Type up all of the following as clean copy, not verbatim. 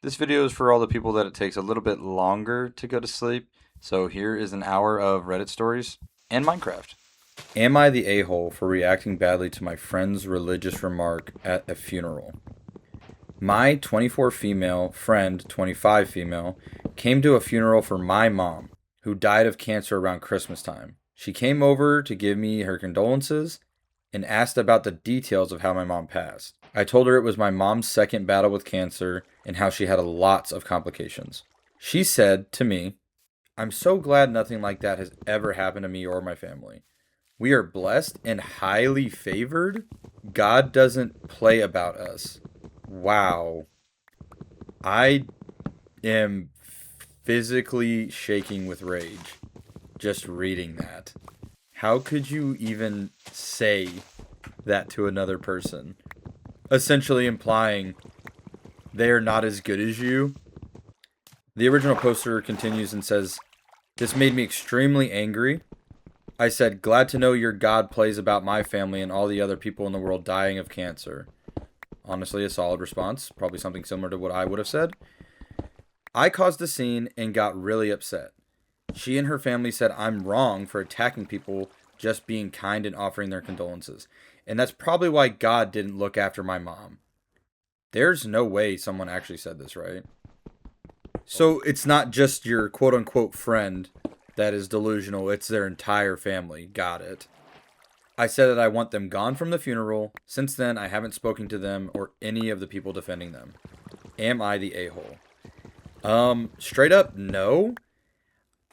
This video is for all the people that it takes a little bit longer to go to sleep. So here is an hour of Reddit stories and Minecraft. Am I the a-hole for reacting badly to my friend's religious remark at a funeral? My 24 female friend, 25 female, came to a funeral for my mom, who died of cancer around Christmas time. She came over to give me her condolences and asked about the details of how my mom passed. I told her it was my mom's second battle with cancer and how she had lots of complications. She said to me, "I'm so glad nothing like that has ever happened to me or my family. We are blessed and highly favored. God doesn't play about us." Wow. I am physically shaking with rage just reading that. How could you even say that to another person? Essentially implying they are not as good as you. The original poster continues and says, "This made me extremely angry. I said, glad to know your God plays about my family and all the other people in the world dying of cancer." Honestly, a solid response. Probably something similar to what I would have said. I caused a scene and got really upset. She and her family said I'm wrong for attacking people just being kind and offering their condolences. And that's probably why God didn't look after my mom. There's no way someone actually said this, right? So it's not just your quote unquote friend that is delusional, it's their entire family. Got it. I said that I want them gone from the funeral. Since then, I haven't spoken to them or any of the people defending them. Am I the a-hole? Straight up, no.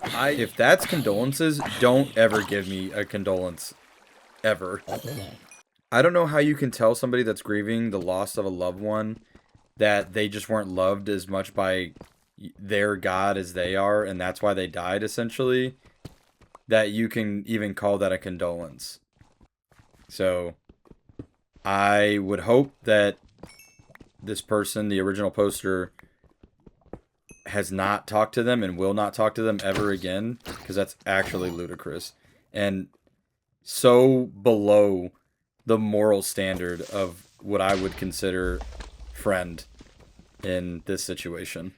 If that's condolences, don't ever give me a condolence. Ever. I don't know how you can tell somebody that's grieving the loss of a loved one that they just weren't loved as much by their God as they are, and that's why they died, essentially, that you can even call that a condolence. So, I would hope that this person, the original poster, has not talked to them and will not talk to them ever again, because that's actually ludicrous and so below the moral standard of what I would consider friend in this situation.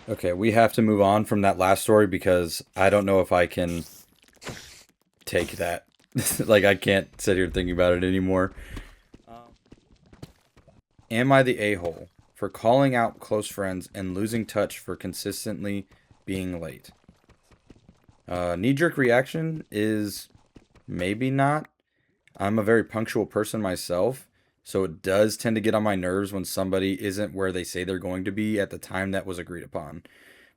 Okay, we have to move on from that last story because I don't know if I can take that. Like, I can't sit here thinking about it anymore. Am I the a-hole for calling out close friends and losing touch for consistently being late? Knee-jerk reaction is maybe not. I'm a very punctual person myself, so it does tend to get on my nerves when somebody isn't where they say they're going to be at the time that was agreed upon.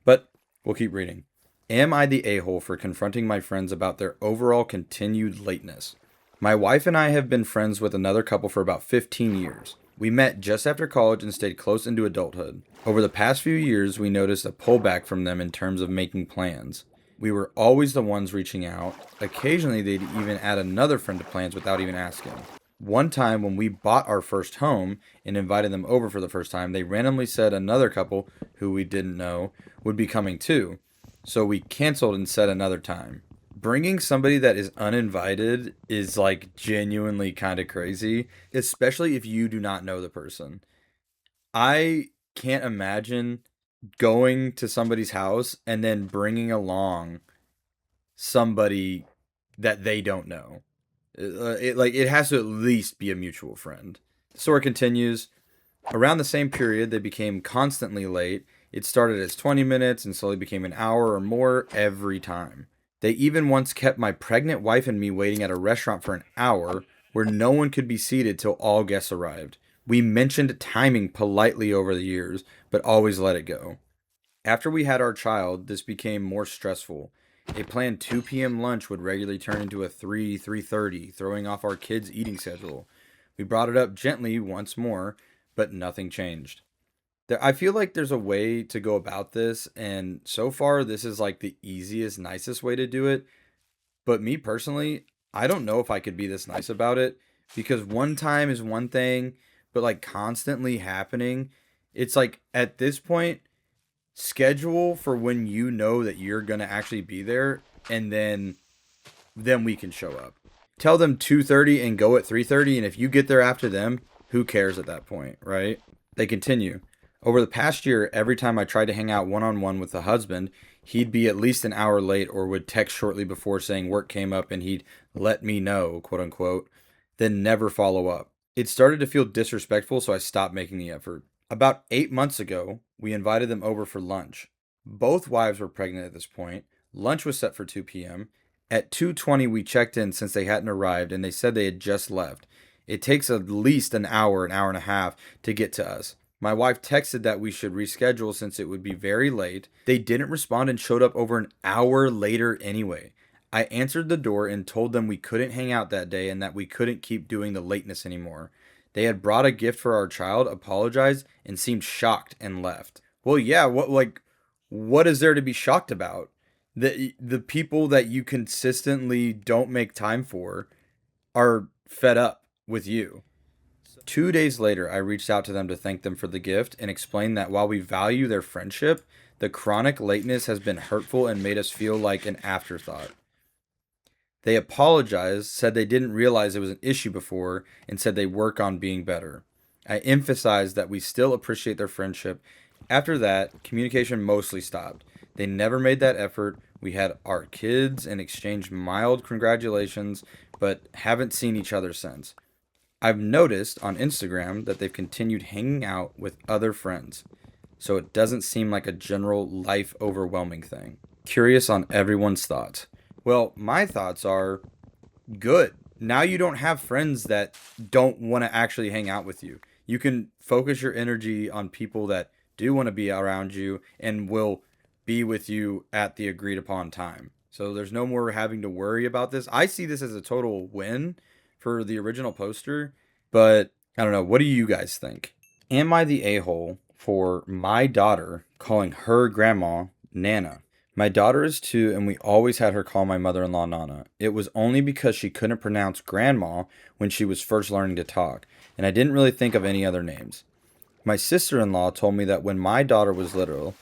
But we'll keep reading. Am I the a-hole for confronting my friends about their overall continued lateness? My wife and I have been friends with another couple for about 15 years. We met just after college and stayed close into adulthood. Over the past few years, we noticed a pullback from them in terms of making plans. We were always the ones reaching out. Occasionally, they'd even add another friend to plans without even asking. One time, when we bought our first home and invited them over for the first time, they randomly said another couple, who we didn't know, would be coming too. So we canceled and set another time. Bringing somebody that is uninvited is like genuinely kind of crazy, especially if you do not know the person. I can't imagine going to somebody's house and then bringing along somebody that they don't know. It has to at least be a mutual friend. The story continues. Around the same period, they became constantly late. It started as 20 minutes and slowly became an hour or more every time. They even once kept my pregnant wife and me waiting at a restaurant for an hour where no one could be seated till all guests arrived. We mentioned timing politely over the years, but always let it go. After we had our child, this became more stressful. A planned 2 p.m. lunch would regularly turn into a 3:30, throwing off our kids' eating schedule. We brought it up gently once more, but nothing changed. I feel like there's a way to go about this, and so far, this is like the easiest, nicest way to do it. But me personally, I don't know if I could be this nice about it because one time is one thing, but like constantly happening, it's like at this point, schedule for when you know that you're going to actually be there, and then we can show up. Tell them 2:30 and go at 3:30, and if you get there after them, who cares at that point, right? They continue. Over the past year, every time I tried to hang out one on one with the husband, he'd be at least an hour late or would text shortly before saying work came up and he'd let me know, quote unquote, then never follow up. It started to feel disrespectful, so I stopped making the effort. About 8 months ago, we invited them over for lunch. Both wives were pregnant at this point. Lunch was set for 2 p.m. At 2:20, we checked in since they hadn't arrived and they said they had just left. It takes at least an hour and a half to get to us. My wife texted that we should reschedule since it would be very late. They didn't respond and showed up over an hour later anyway. I answered the door and told them we couldn't hang out that day and that we couldn't keep doing the lateness anymore. They had brought a gift for our child, apologized, and seemed shocked and left. Well, yeah, what is there to be shocked about? The people that you consistently don't make time for are fed up with you. 2 days later, I reached out to them to thank them for the gift and explained that while we value their friendship, the chronic lateness has been hurtful and made us feel like an afterthought. They apologized, said they didn't realize it was an issue before, and said they work on being better. I emphasized that we still appreciate their friendship. After that, communication mostly stopped. They never made that effort. We had our kids and exchanged mild congratulations, but haven't seen each other since. I've noticed on Instagram that they've continued hanging out with other friends, so it doesn't seem like a general life overwhelming thing. Curious on everyone's thoughts. Well, my thoughts are good. Now you don't have friends that don't want to actually hang out with you. You can focus your energy on people that do want to be around you and will be with you at the agreed upon time. So there's no more having to worry about this. I see this as a total win for the original poster, but I don't know. What do you guys think? Am I the a-hole for my daughter calling her grandma Nana? My daughter is 2, and we always had her call my mother-in-law Nana. It was only because she couldn't pronounce grandma when she was first learning to talk, and I didn't really think of any other names. My sister-in-law told me that when my daughter was little,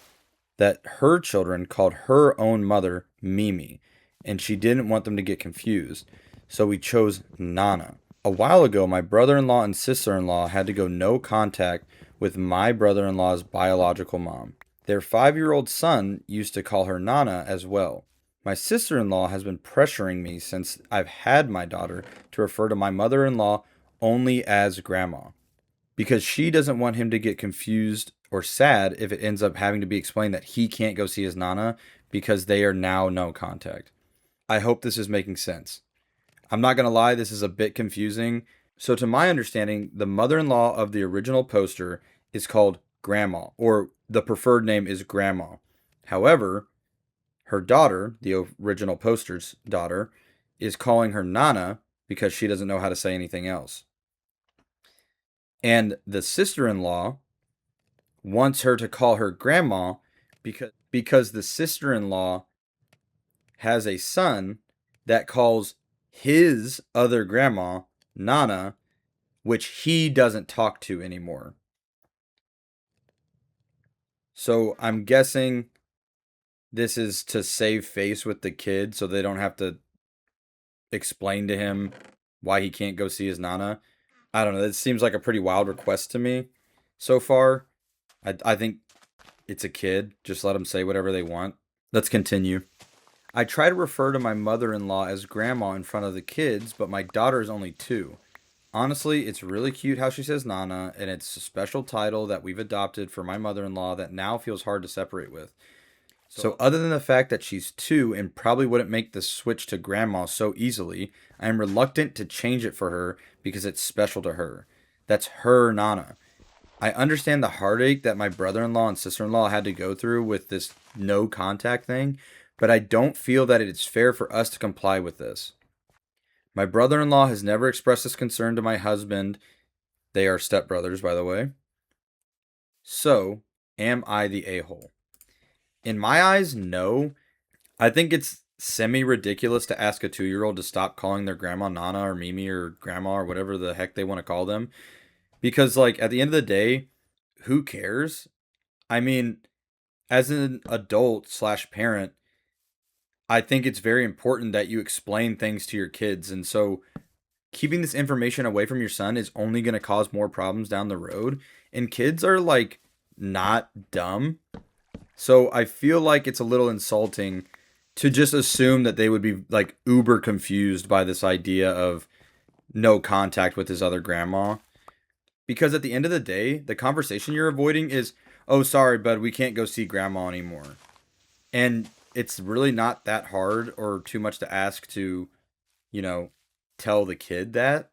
that her children called her own mother Mimi, and she didn't want them to get confused, so we chose Nana. A while ago, my brother-in-law and sister-in-law had to go no contact with my brother-in-law's biological mom. Their 5-year-old son used to call her Nana as well. My sister-in-law has been pressuring me since I've had my daughter to refer to my mother-in-law only as grandma, because she doesn't want him to get confused or sad if it ends up having to be explained that he can't go see his Nana because they are now no contact. I hope this is making sense. I'm not going to lie, this is a bit confusing. So to my understanding, the mother-in-law of the original poster is called Grandma, or the preferred name is Grandma. However, her daughter, the original poster's daughter, is calling her Nana because she doesn't know how to say anything else. And the sister-in-law wants her to call her Grandma because the sister-in-law has a son that calls his other grandma Nana, which he doesn't talk to anymore. So I'm guessing this is to save face with the kid so they don't have to explain to him why he can't go see his Nana. I don't know. It seems like a pretty wild request to me so far. I think it's a kid. Just let them say whatever they want. Let's continue. I try to refer to my mother-in-law as grandma in front of the kids, but my daughter is only 2. Honestly, it's really cute how she says Nana, and it's a special title that we've adopted for my mother-in-law that now feels hard to separate with. So other than the fact that she's 2 and probably wouldn't make the switch to grandma so easily, I am reluctant to change it for her because it's special to her. That's her Nana. I understand the heartache that my brother-in-law and sister-in-law had to go through with this no contact thing, but I don't feel that it is fair for us to comply with this. My brother-in-law has never expressed this concern to my husband. They are stepbrothers, by the way. So, am I the a-hole? In my eyes, no. I think it's semi-ridiculous to ask a 2-year-old to stop calling their grandma Nana or Mimi or grandma or whatever the heck they want to call them. Because, like, at the end of the day, who cares? I mean, as an adult slash parent, I think it's very important that you explain things to your kids. And so keeping this information away from your son is only going to cause more problems down the road. And kids are like not dumb. So I feel like it's a little insulting to just assume that they would be like uber confused by this idea of no contact with his other grandma. Because at the end of the day, the conversation you're avoiding is, oh, sorry, bud, we can't go see grandma anymore. And it's really not that hard or too much to ask to, you know, tell the kid that.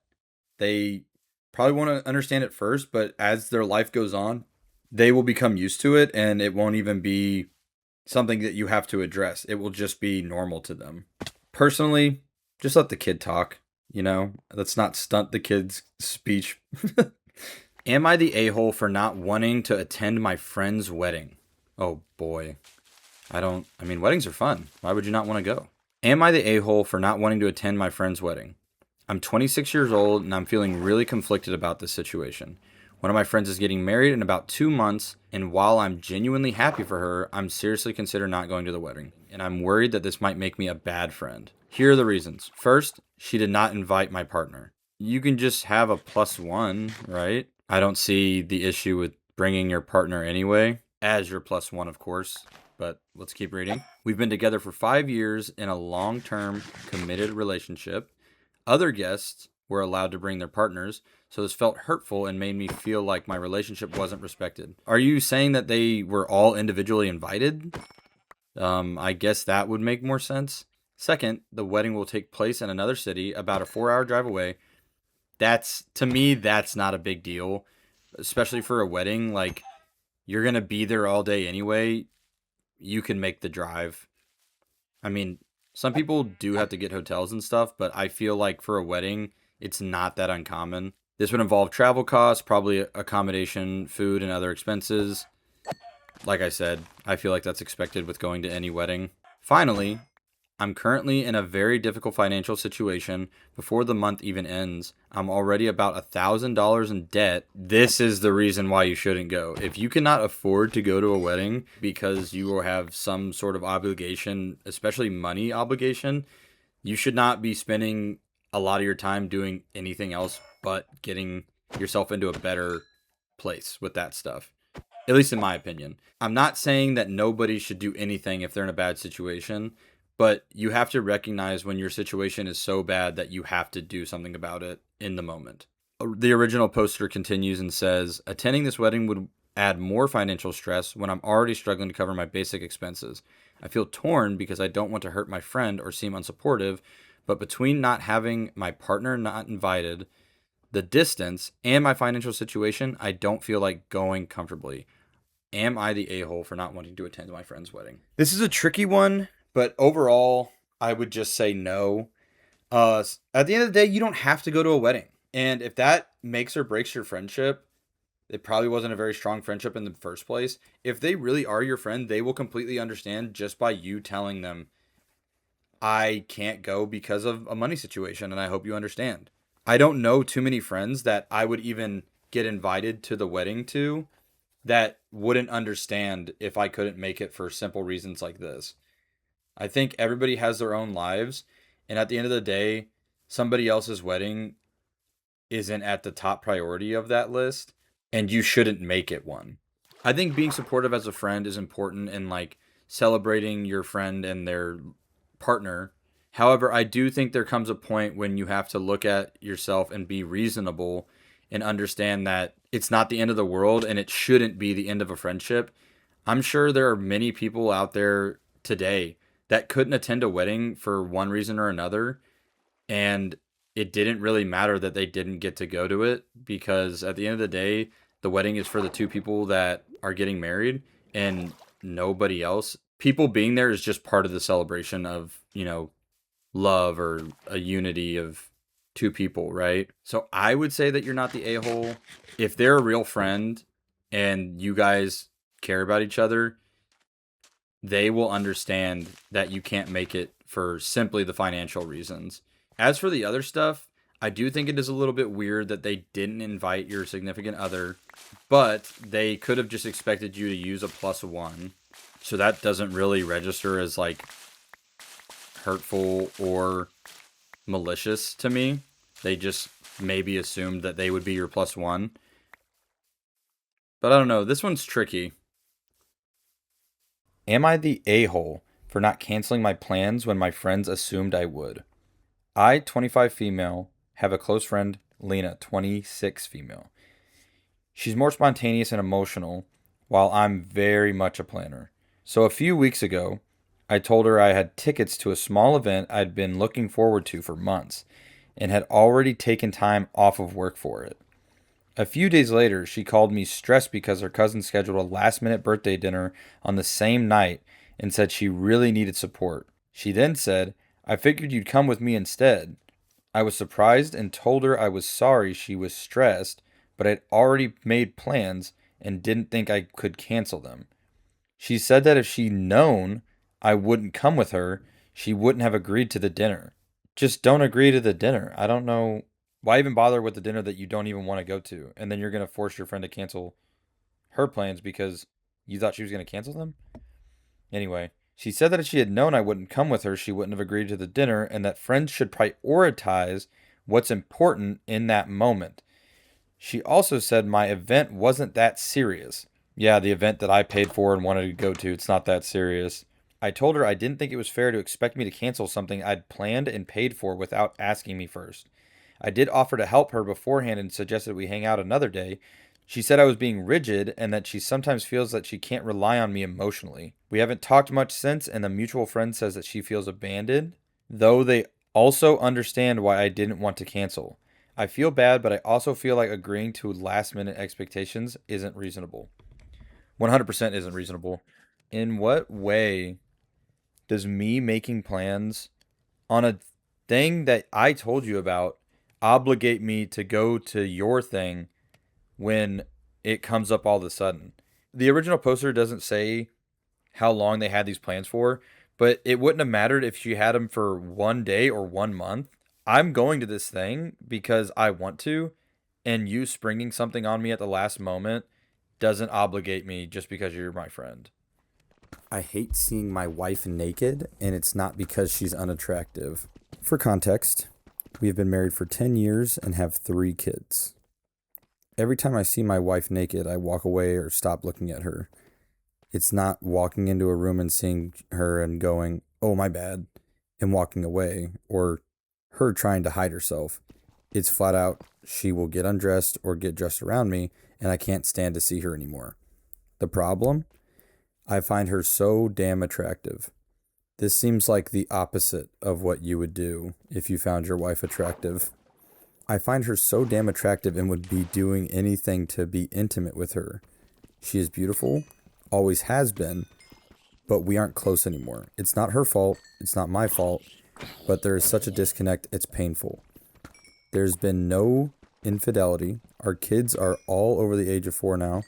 They probably want to understand it first, but as their life goes on, they will become used to it and it won't even be something that you have to address. It will just be normal to them. Personally, just let the kid talk, Let's not stunt the kid's speech. Am I the a-hole for not wanting to attend my friend's wedding? Oh boy. Weddings are fun. Why would you not want to go? Am I the a-hole for not wanting to attend my friend's wedding? I'm 26 years old and I'm feeling really conflicted about this situation. One of my friends is getting married in about 2 months, and while I'm genuinely happy for her, I'm seriously considering not going to the wedding, and I'm worried that this might make me a bad friend. Here are the reasons. First, she did not invite my partner. You can just have a +1, right? I don't see the issue with bringing your partner anyway, as your +1, of course. But let's keep reading. We've been together for 5 years in a long-term committed relationship. Other guests were allowed to bring their partners, so this felt hurtful and made me feel like my relationship wasn't respected. Are you saying that they were all individually invited? I guess that would make more sense. Second, the wedding will take place in another city about a 4-hour drive away. To me, that's not a big deal, especially for a wedding. Like, you're going to be there all day anyway. You can make the drive. I mean, some people do have to get hotels and stuff, but I feel like for a wedding, it's not that uncommon. This would involve travel costs, probably accommodation, food, and other expenses. Like I said, I feel like that's expected with going to any wedding. Finally, I'm currently in a very difficult financial situation. Before the month even ends, I'm already about $1,000 in debt. This is the reason why you shouldn't go. If you cannot afford to go to a wedding because you have some sort of obligation, especially money obligation, you should not be spending a lot of your time doing anything else but getting yourself into a better place with that stuff. At least in my opinion. I'm not saying that nobody should do anything if they're in a bad situation, but you have to recognize when your situation is so bad that you have to do something about it in the moment. The original poster continues and says, attending this wedding would add more financial stress when I'm already struggling to cover my basic expenses. I feel torn because I don't want to hurt my friend or seem unsupportive, but between not having my partner not invited, the distance, and my financial situation, I don't feel like going comfortably. Am I the a-hole for not wanting to attend my friend's wedding? This is a tricky one, but overall, I would just say no. At the end of the day, you don't have to go to a wedding. And if that makes or breaks your friendship, it probably wasn't a very strong friendship in the first place. If they really are your friend, they will completely understand just by you telling them, I can't go because of a money situation, and I hope you understand. I don't know too many friends that I would even get invited to the wedding to that wouldn't understand if I couldn't make it for simple reasons like this. I think everybody has their own lives, and at the end of the day, somebody else's wedding isn't at the top priority of that list, and you shouldn't make it one. I think being supportive as a friend is important and like celebrating your friend and their partner. However, I do think there comes a point when you have to look at yourself and be reasonable and understand that it's not the end of the world and it shouldn't be the end of a friendship. I'm sure there are many people out there today that couldn't attend a wedding for one reason or another, and it didn't really matter that they didn't get to go to it because at the end of the day, the wedding is for the two people that are getting married and nobody else. People being there is just part of the celebration of, love or a unity of two people, right? So I would say that you're not the a-hole. If they're a real friend and you guys care about each other, they will understand that you can't make it for simply the financial reasons. As for the other stuff, I do think it is a little bit weird that they didn't invite your significant other, but they could have just expected you to use a +1. So that doesn't really register as like hurtful or malicious to me. They just maybe assumed that they would be your +1. But I don't know. This one's tricky. Am I the a-hole for not canceling my plans when my friends assumed I would? I, 25 female, have a close friend, Lena, 26 female. She's more spontaneous and emotional, while I'm very much a planner. So a few weeks ago, I told her I had tickets to a small event I'd been looking forward to for months and had already taken time off of work for it. A few days later, she called me stressed because her cousin scheduled a last minute birthday dinner on the same night and said she really needed support. She then said, I figured you'd come with me instead. I was surprised and told her I was sorry she was stressed, but I'd already made plans and didn't think I could cancel them. She said that if she'd known I wouldn't come with her, she wouldn't have agreed to the dinner. Just don't agree to the dinner. I don't know why even bother with the dinner that you don't even want to go to, and then you're going to force your friend to cancel her plans because you thought she was going to cancel them? Anyway, she said that if she had known I wouldn't come with her, she wouldn't have agreed to the dinner, and that friends should prioritize what's important in that moment. She also said my event wasn't that serious. Yeah, the event that I paid for and wanted to go to, it's not that serious. I told her I didn't think it was fair to expect me to cancel something I'd planned and paid for without asking me first. I did offer to help her beforehand and suggested we hang out another day. She said I was being rigid and that she sometimes feels that she can't rely on me emotionally. We haven't talked much since, and the mutual friend says that she feels abandoned, though they also understand why I didn't want to cancel. I feel bad, but I also feel like agreeing to last minute expectations isn't reasonable. 100% isn't reasonable. In what way does me making plans on a thing that I told you about obligate me to go to your thing when it comes up all of a sudden? The original poster doesn't say how long they had these plans for, but it wouldn't have mattered if she had them for 1 day or 1 month. I'm going to this thing because I want to, and you springing something on me at the last moment doesn't obligate me just because you're my friend. I hate seeing my wife naked, and it's not because she's unattractive. For context, we have been married for 10 years and have 3 kids. Every time I see my wife naked, I walk away or stop looking at her. It's not walking into a room and seeing her and going, oh, my bad, and walking away, or her trying to hide herself. It's flat out, she will get undressed or get dressed around me, and I can't stand to see her anymore. The problem? I find her so damn attractive. This seems like the opposite of what you would do if you found your wife attractive. I find her so damn attractive and would be doing anything to be intimate with her. She is beautiful, always has been, but we aren't close anymore. It's not her fault, it's not my fault, but there is such a disconnect, it's painful. There's been no infidelity. Our kids are all over the age of 4 now.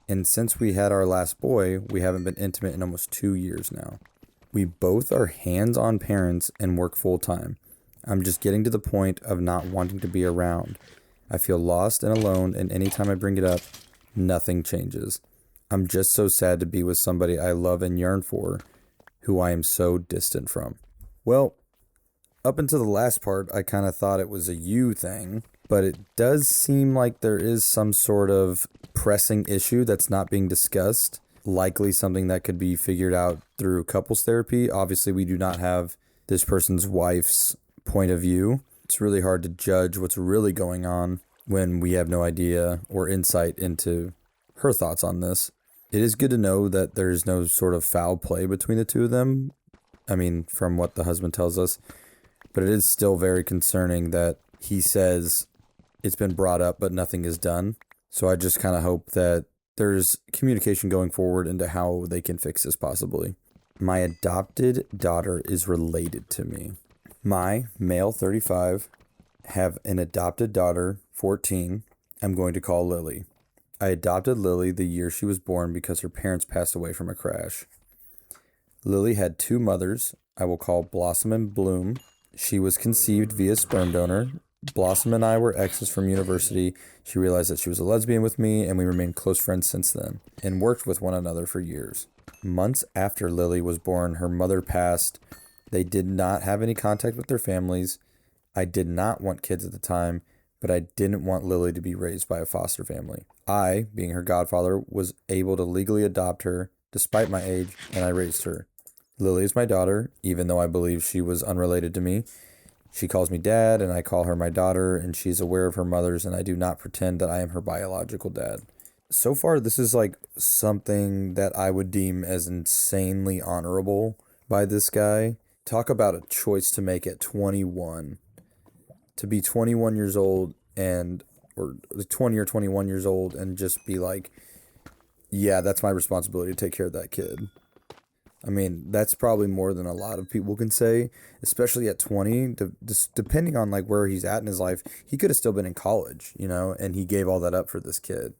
And since we had our last boy, we haven't been intimate in almost 2 years now. We both are hands-on parents and work full-time. I'm just getting to the point of not wanting to be around. I feel lost and alone, and anytime I bring it up, nothing changes. I'm just so sad to be with somebody I love and yearn for, who I am so distant from. Well, up until the last part, I kind of thought it was a you thing, but it does seem like there is some sort of pressing issue that's not being discussed, likely something that could be figured out through couples therapy. Obviously, we do not have this person's wife's point of view. It's really hard to judge what's really going on when we have no idea or insight into her thoughts on this. It is good to know that there's no sort of foul play between the two of them. I mean, from what the husband tells us. But it is still very concerning that he says it's been brought up, but nothing is done. So I just kind of hope that there's communication going forward into how they can fix this possibly. My adopted daughter is related to me. My male 35 have an adopted daughter, 14, I'm going to call Lily. I adopted Lily the year she was born because her parents passed away from a crash. Lily had 2 mothers, I will call Blossom and Bloom. She was conceived via sperm donor. Blossom and I were exes from university. She realized that she was a lesbian with me, and we remained close friends since then, and worked with one another for years. Months after Lily was born, her mother passed. They did not have any contact with their families. I did not want kids at the time, but I didn't want Lily to be raised by a foster family. I, being her godfather, was able to legally adopt her despite my age, and I raised her. Lily is my daughter, even though I believe she was unrelated to me. She calls me dad, and I call her my daughter, and she's aware of her mother's, and I do not pretend that I am her biological dad. So far, this is like something that I would deem as insanely honorable by this guy. Talk about a choice to make at 21. To be 21 years old or 20 or 21 years old and just be like, yeah, that's my responsibility to take care of that kid. I mean, that's probably more than a lot of people can say, especially at 20, depending on like where he's at in his life. He could have still been in college, and he gave all that up for this kid.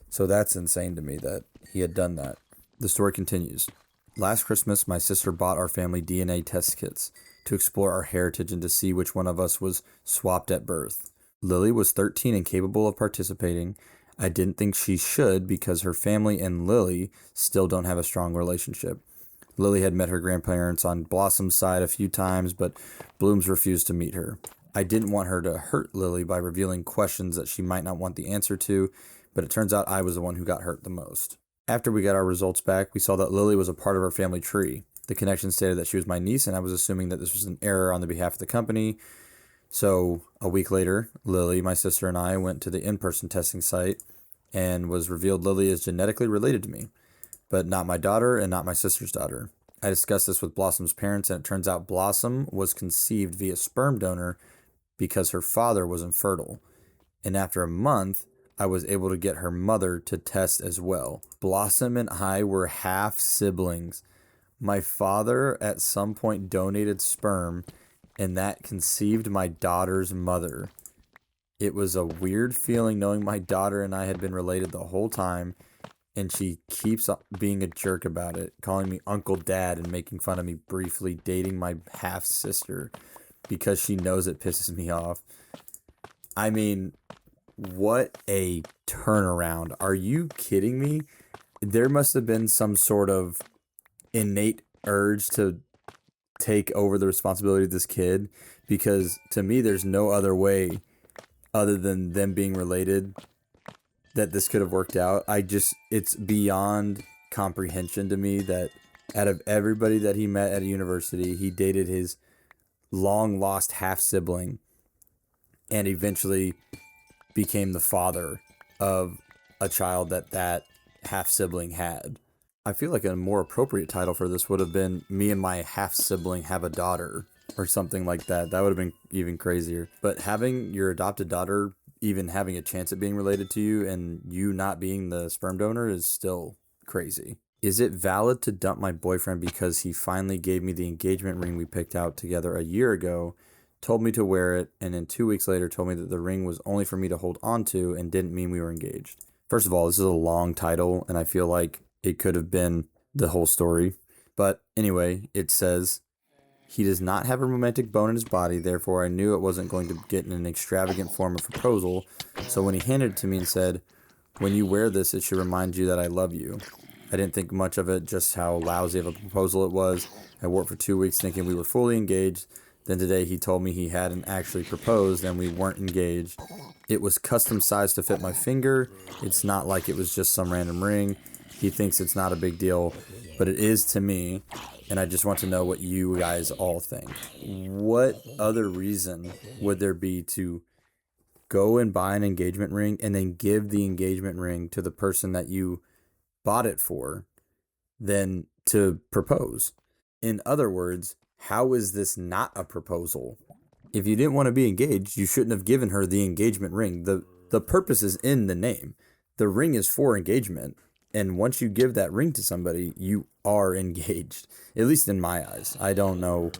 So that's insane to me that he had done that. The story continues. Last Christmas, my sister bought our family DNA test kits to explore our heritage and to see which one of us was swapped at birth. Lily was 13 and capable of participating. I didn't think she should because her family and Lily still don't have a strong relationship. Lily had met her grandparents on Blossom's side a few times, but Blooms refused to meet her. I didn't want her to hurt Lily by revealing questions that she might not want the answer to, but it turns out I was the one who got hurt the most. After we got our results back, we saw that Lily was a part of our family tree. The connection stated that she was my niece, and I was assuming that this was an error on the behalf of the company. So a week later, Lily, my sister, and I went to the in-person testing site and was revealed Lily is genetically related to me, but not my daughter and not my sister's daughter. I discussed this with Blossom's parents, and it turns out Blossom was conceived via sperm donor because her father was infertile. And after a month, I was able to get her mother to test as well. Blossom and I were half siblings. My father at some point donated sperm, and that conceived my daughter's mother. It was a weird feeling knowing my daughter and I had been related the whole time, and she keeps being a jerk about it, calling me Uncle Dad and making fun of me briefly dating my half-sister because she knows it pisses me off. I mean, what a turnaround. Are you kidding me? There must have been some sort of innate urge to take over the responsibility of this kid, because to me there's no other way other than them being related that this could have worked out. It's beyond comprehension to me that out of everybody that he met at a university, he dated his long lost half sibling and eventually became the father of a child that half sibling had. I feel like a more appropriate title for this would have been Me and My Half Sibling Have a Daughter or something like that. That would have been even crazier. But having your adopted daughter even having a chance at being related to you and you not being the sperm donor is still crazy. Is it valid to dump my boyfriend because he finally gave me the engagement ring we picked out together a year ago, told me to wear it, and then 2 weeks later told me that the ring was only for me to hold on to and didn't mean we were engaged? First of all, this is a long title, and I feel like it could have been the whole story. But anyway, it says, he does not have a romantic bone in his body, therefore I knew it wasn't going to get in an extravagant form of proposal. So when he handed it to me and said, when you wear this, it should remind you that I love you, I didn't think much of it, just how lousy of a proposal it was. I wore it for 2 weeks thinking we were fully engaged. Then today he told me he hadn't actually proposed and we weren't engaged. It was custom sized to fit my finger. It's not like it was just some random ring. He thinks it's not a big deal, but it is to me. And I just want to know what you guys all think. What other reason would there be to go and buy an engagement ring and then give the engagement ring to the person that you bought it for than to propose? In other words, how is this not a proposal? If you didn't want to be engaged, you shouldn't have given her the engagement ring. The purpose is in the name. The ring is for engagement. And once you give that ring to somebody, you are engaged, at least in my eyes. I don't know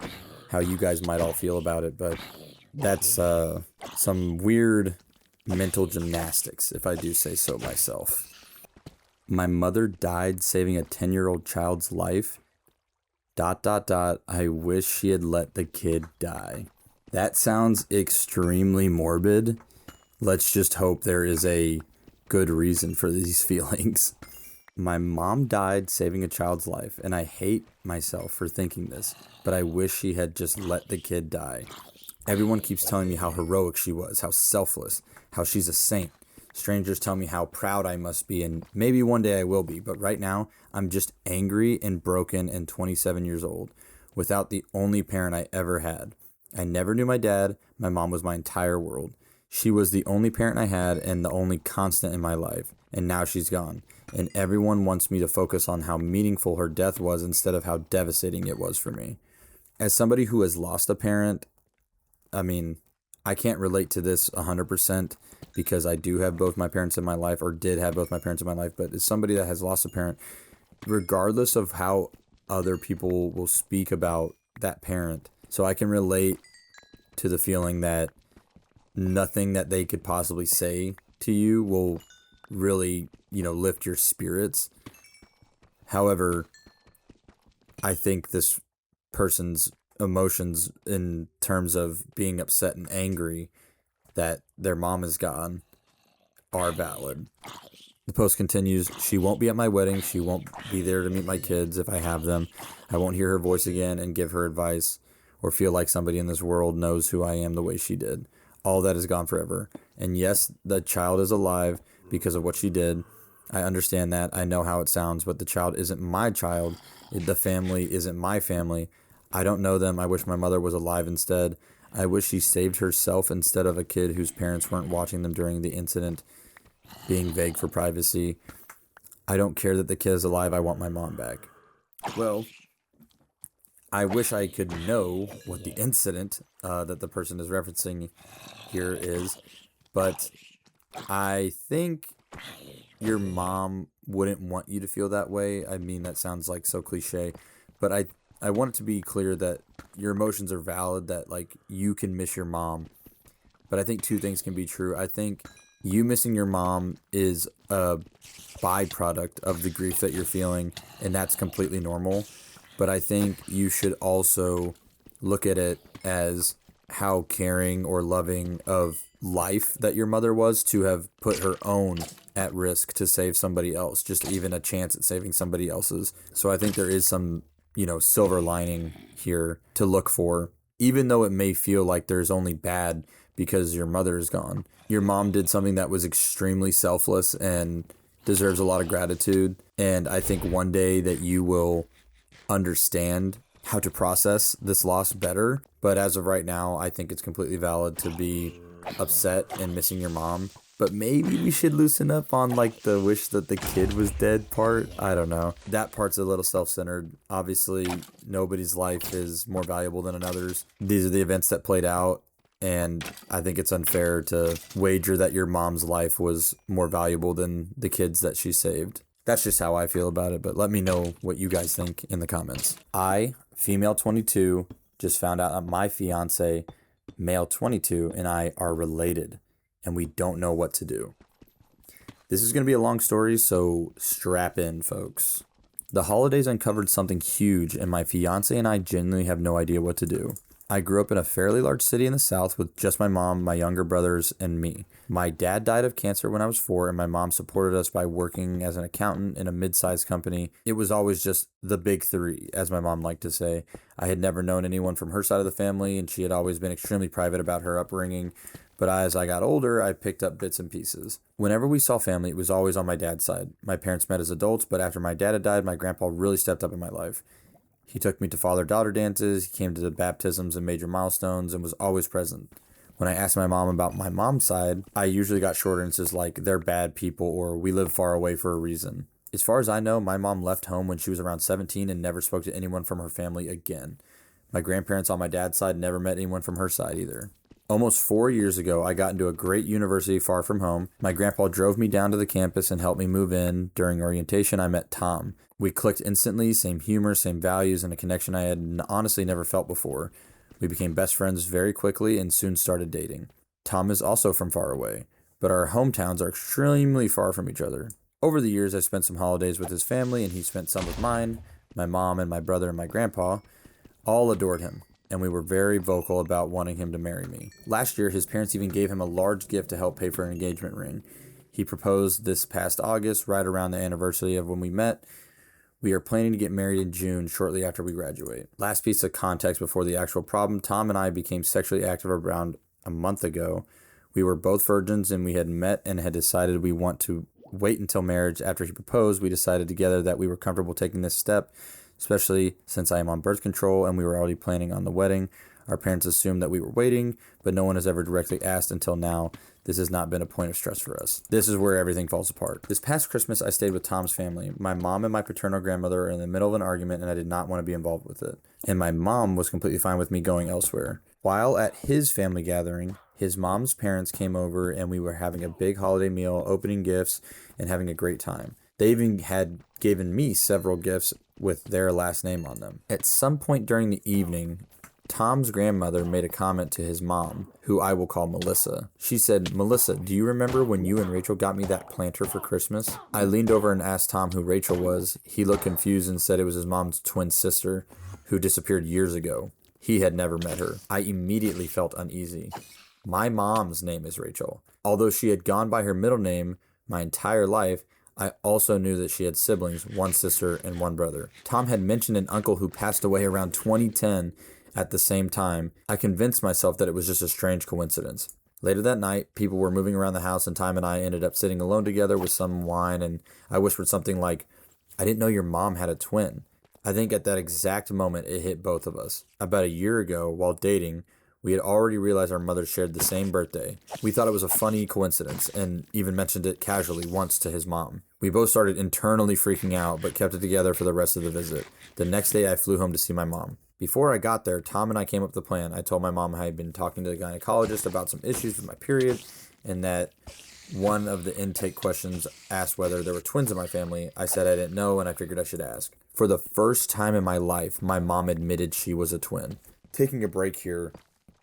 how you guys might all feel about it, but that's some weird mental gymnastics, if I do say so myself. My mother died saving a 10-year-old child's life. ... I wish she had let the kid die. That sounds extremely morbid. Let's just hope there is a good reason for these feelings. My mom died saving a child's life, and I hate myself for thinking this, but I wish she had just let the kid die. Everyone keeps telling me how heroic she was, how selfless, how she's a saint. Strangers tell me how proud I must be, and maybe one day I will be, but right now I'm just angry and broken and 27 years old, without the only parent I ever had. I never knew my dad. My mom was my entire world. She was the only parent I had and the only constant in my life, and now she's gone. And everyone wants me to focus on how meaningful her death was instead of how devastating it was for me. As somebody who has lost a parent, I mean, I can't relate to this 100% because I do have both my parents in my life, or did have both my parents in my life. But as somebody that has lost a parent, regardless of how other people will speak about that parent, so I can relate to the feeling that nothing that they could possibly say to you will really, lift your spirits. However, I think this person's emotions in terms of being upset and angry that their mom is gone are valid. The post continues, she won't be at my wedding. She won't be there to meet my kids if I have them. I won't hear her voice again and give her advice or feel like somebody in this world knows who I am the way she did. All that is gone forever. And yes, the child is alive because of what she did. I understand that. I know how it sounds, but the child isn't my child. The family isn't my family. I don't know them. I wish my mother was alive instead. I wish she saved herself instead of a kid whose parents weren't watching them during the incident, being vague for privacy. I don't care that the kid is alive. I want my mom back. Well, I wish I could know what the incident that the person is referencing here is, but I think your mom wouldn't want you to feel that way. I mean, that sounds like so cliche, but I want it to be clear that your emotions are valid, that like you can miss your mom. But I think two things can be true. I think you missing your mom is a byproduct of the grief that you're feeling, and that's completely normal. But I think you should also look at it as how caring or loving of life that your mother was to have put her own at risk to save somebody else, just even a chance at saving somebody else's. So I think there is some, silver lining here to look for, even though it may feel like there's only bad because your mother is gone. Your mom did something that was extremely selfless and deserves a lot of gratitude. And I think one day that you will understand how to process this loss better. But as of right now, I think it's completely valid to be upset and missing your mom. But maybe we should loosen up on like the wish that the kid was dead part. I don't know. That part's a little self-centered. Obviously, nobody's life is more valuable than another's. These are the events that played out. And I think it's unfair to wager that your mom's life was more valuable than the kids that she saved. That's just how I feel about it, but let me know what you guys think in the comments. I, female 22, just found out that my fiance, male 22, and I are related, and we don't know what to do. This is going to be a long story, so strap in, folks. The holidays uncovered something huge, and my fiance and I genuinely have no idea what to do. I grew up in a fairly large city in the South with just my mom, my younger brothers, and me. My dad died of cancer when I was 4, and my mom supported us by working as an accountant in a mid-sized company. It was always just the big three, as my mom liked to say. I had never known anyone from her side of the family, and she had always been extremely private about her upbringing. But as I got older, I picked up bits and pieces. Whenever we saw family, it was always on my dad's side. My parents met as adults, but after my dad had died, my grandpa really stepped up in my life. He took me to father-daughter dances, he came to the baptisms and major milestones, and was always present. When I asked my mom about my mom's side, I usually got short answers like, they're bad people, or we live far away for a reason. As far as I know, my mom left home when she was around 17 and never spoke to anyone from her family again. My grandparents on my dad's side never met anyone from her side either. Almost 4 years ago, I got into a great university far from home. My grandpa drove me down to the campus and helped me move in. During orientation, I met Tom. We clicked instantly, same humor, same values, and a connection I had honestly never felt before. We became best friends very quickly and soon started dating. Tom is also from far away, but our hometowns are extremely far from each other. Over the years, I spent some holidays with his family, and he spent some with mine. My mom and my brother and my grandpa all adored him, and we were very vocal about wanting him to marry me. Last year, his parents even gave him a large gift to help pay for an engagement ring. He proposed this past August, right around the anniversary of when we met. We are planning to get married in June, shortly after we graduate. Last piece of context before the actual problem, Tom and I became sexually active around a month ago. We were both virgins and we had met and had decided we want to wait until marriage. After he proposed, we decided together that we were comfortable taking this step, especially since I am on birth control and we were already planning on the wedding. Our parents assumed that we were waiting, but no one has ever directly asked until now. This has not been a point of stress for us. This is where everything falls apart. This past Christmas, I stayed with Tom's family. My mom and my paternal grandmother are in the middle of an argument, and I did not want to be involved with it. And my mom was completely fine with me going elsewhere. While at his family gathering, his mom's parents came over, and we were having a big holiday meal, opening gifts, and having a great time. They even had given me several gifts with their last name on them. At some point during the evening, Tom's grandmother made a comment to his mom, who I will call Melissa. She said, "Melissa, do you remember when you and Rachel got me that planter for Christmas?" I leaned over and asked Tom who Rachel was. He looked confused and said it was his mom's twin sister, who disappeared years ago. He had never met her. I immediately felt uneasy. My mom's name is Rachel. Although she had gone by her middle name my entire life, I also knew that she had siblings, one sister and one brother. Tom had mentioned an uncle who passed away around 2010. At the same time, I convinced myself that it was just a strange coincidence. Later that night, people were moving around the house and Tom and I ended up sitting alone together with some wine, and I whispered something like, "I didn't know your mom had a twin." I think at that exact moment it hit both of us. About a year ago, while dating, we had already realized our mothers shared the same birthday. We thought it was a funny coincidence and even mentioned it casually once to his mom. We both started internally freaking out but kept it together for the rest of the visit. The next day I flew home to see my mom. Before I got there, Tom and I came up with a plan. I told my mom I had been talking to the gynecologist about some issues with my period and that one of the intake questions asked whether there were twins in my family. I said I didn't know and I figured I should ask. For the first time in my life, my mom admitted she was a twin. Taking a break here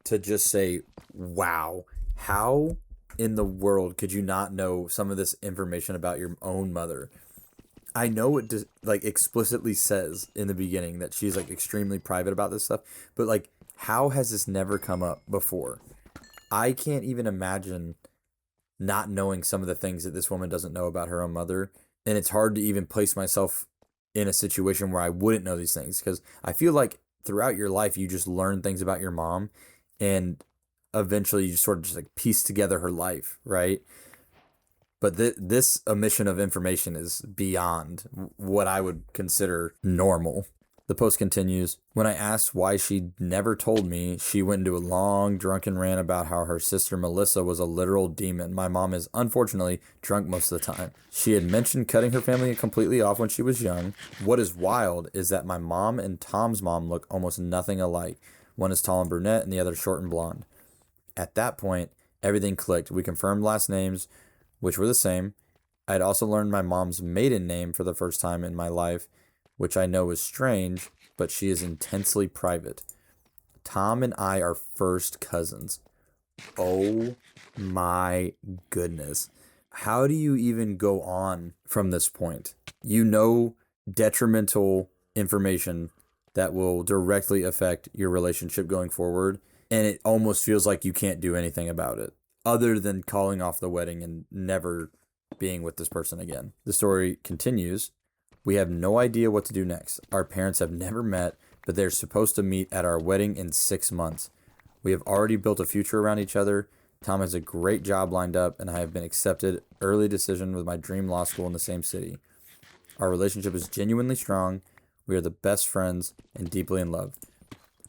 to just say, wow, how in the world could you not know some of this information about your own mother? I know it just, like, explicitly says in the beginning that she's like extremely private about this stuff, but like, how has this never come up before? I can't even imagine not knowing some of the things that this woman doesn't know about her own mother, and it's hard to even place myself in a situation where I wouldn't know these things, because I feel like throughout your life you just learn things about your mom, and eventually you sort of just like piece together her life, right? But this omission of information is beyond what I would consider normal. The post continues, when I asked why she never told me, she went into a long drunken rant about how her sister Melissa was a literal demon. My mom is unfortunately drunk most of the time. She had mentioned cutting her family completely off when she was young. What is wild is that my mom and Tom's mom look almost nothing alike. One is tall and brunette and the other short and blonde. At that point, everything clicked. We confirmed last names, which were the same. I had also learned my mom's maiden name for the first time in my life, which I know is strange, but she is intensely private. Tom and I are first cousins. Oh my goodness. How do you even go on from this point? You know detrimental information that will directly affect your relationship going forward, and it almost feels like you can't do anything about it, other than calling off the wedding and never being with this person again. The story continues. We have no idea what to do next. Our parents have never met, but they're supposed to meet at our wedding in 6 months. We have already built a future around each other. Tom has a great job lined up, and I have been accepted early decision with my dream law school in the same city. Our relationship is genuinely strong. We are the best friends and deeply in love.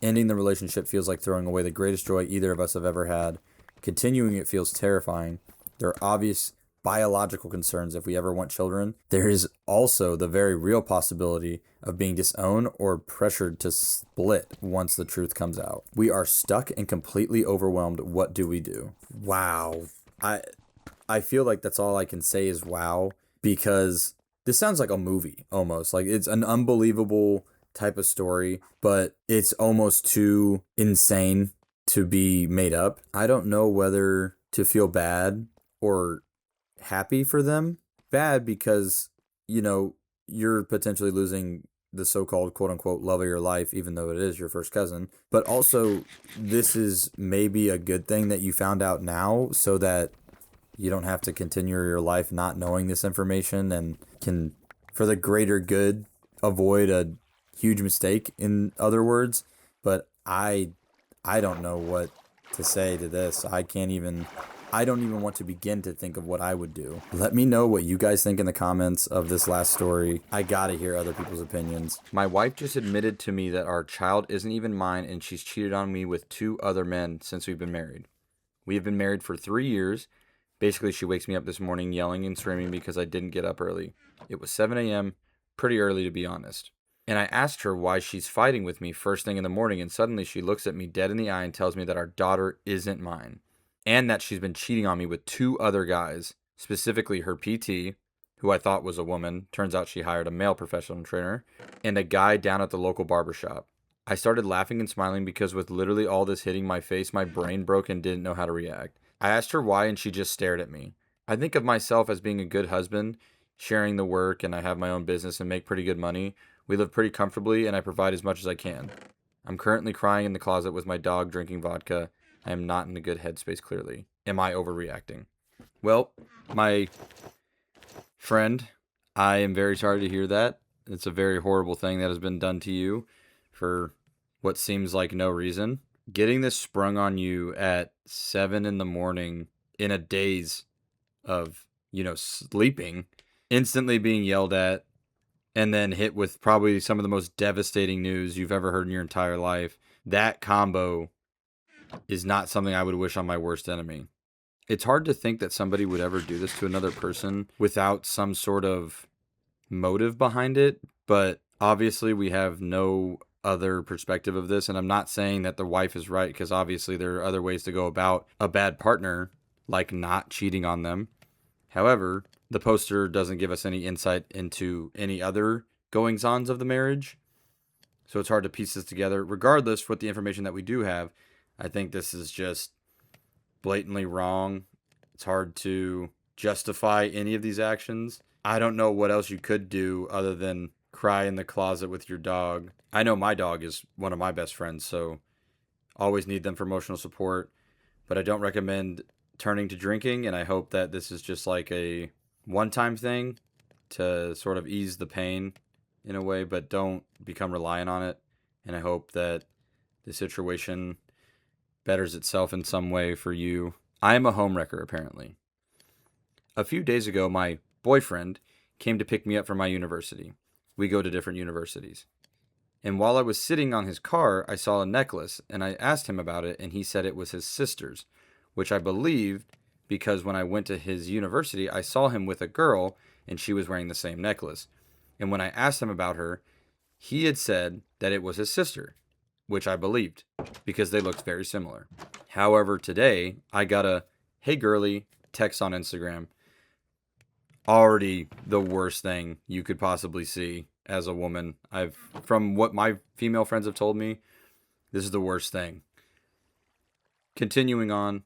Ending the relationship feels like throwing away the greatest joy either of us have ever had. Continuing it feels terrifying. There are obvious biological concerns if we ever want children. There is also the very real possibility of being disowned or pressured to split once the truth comes out. We are stuck and completely overwhelmed. What do we do? Wow. I feel like that's all I can say is wow, because this sounds like a movie almost. Like, it's an unbelievable type of story, but it's almost too insane to be made up. I don't know whether to feel bad or happy for them. Bad because, you're potentially losing the so-called quote-unquote love of your life, even though it is your first cousin. But also, this is maybe a good thing that you found out now, so that you don't have to continue your life not knowing this information, and can, for the greater good, avoid a huge mistake, in other words. But I don't know what to say to this. I can't even I don't even want to begin to think of what I would do. Let me know what you guys think in the comments of this last story. I gotta hear other people's opinions. My wife just admitted to me that our child isn't even mine and she's cheated on me with 2 other men since we've been married. We have been married for 3 years. Basically, she wakes me up this morning yelling and screaming because I didn't get up early. It was 7 a.m., pretty early to be honest. And I asked her why she's fighting with me first thing in the morning, and suddenly she looks at me dead in the eye and tells me that our daughter isn't mine, and that she's been cheating on me with 2 other guys, specifically her PT, who I thought was a woman. Turns out she hired a male professional trainer, and a guy down at the local barbershop. I started laughing and smiling because with literally all this hitting my face, my brain broke and didn't know how to react. I asked her why, and she just stared at me. I think of myself as being a good husband, sharing the work, and I have my own business and make pretty good money. We live pretty comfortably, and I provide as much as I can. I'm currently crying in the closet with my dog drinking vodka. I am not in a good headspace, clearly. Am I overreacting? Well, my friend, I am very sorry to hear that. It's a very horrible thing that has been done to you for what seems like no reason. Getting this sprung on you at 7 in the morning in a daze of, sleeping, instantly being yelled at, and then hit with probably some of the most devastating news you've ever heard in your entire life. That combo is not something I would wish on my worst enemy. It's hard to think that somebody would ever do this to another person without some sort of motive behind it, but obviously we have no other perspective of this, and I'm not saying that the wife is right, because obviously there are other ways to go about a bad partner, like not cheating on them. However, the poster doesn't give us any insight into any other goings-ons of the marriage, so it's hard to piece this together. Regardless, with the information that we do have, I think this is just blatantly wrong. It's hard to justify any of these actions. I don't know what else you could do other than cry in the closet with your dog. I know my dog is one of my best friends, so always need them for emotional support, but I don't recommend turning to drinking, and I hope that this is just like a one-time thing to sort of ease the pain in a way, but don't become reliant on it. And I hope that the situation betters itself in some way for you. I am a homewrecker, apparently. A few days ago, my boyfriend came to pick me up from my university. We go to different universities. And while I was sitting on his car, I saw a necklace, and I asked him about it, and he said it was his sister's, which I believed because when I went to his university, I saw him with a girl, and she was wearing the same necklace. And when I asked him about her, he had said that it was his sister, which I believed because they looked very similar. However, today, I got a "Hey girly" text on Instagram. Already the worst thing you could possibly see as a woman. From what my female friends have told me, this is the worst thing. Continuing on,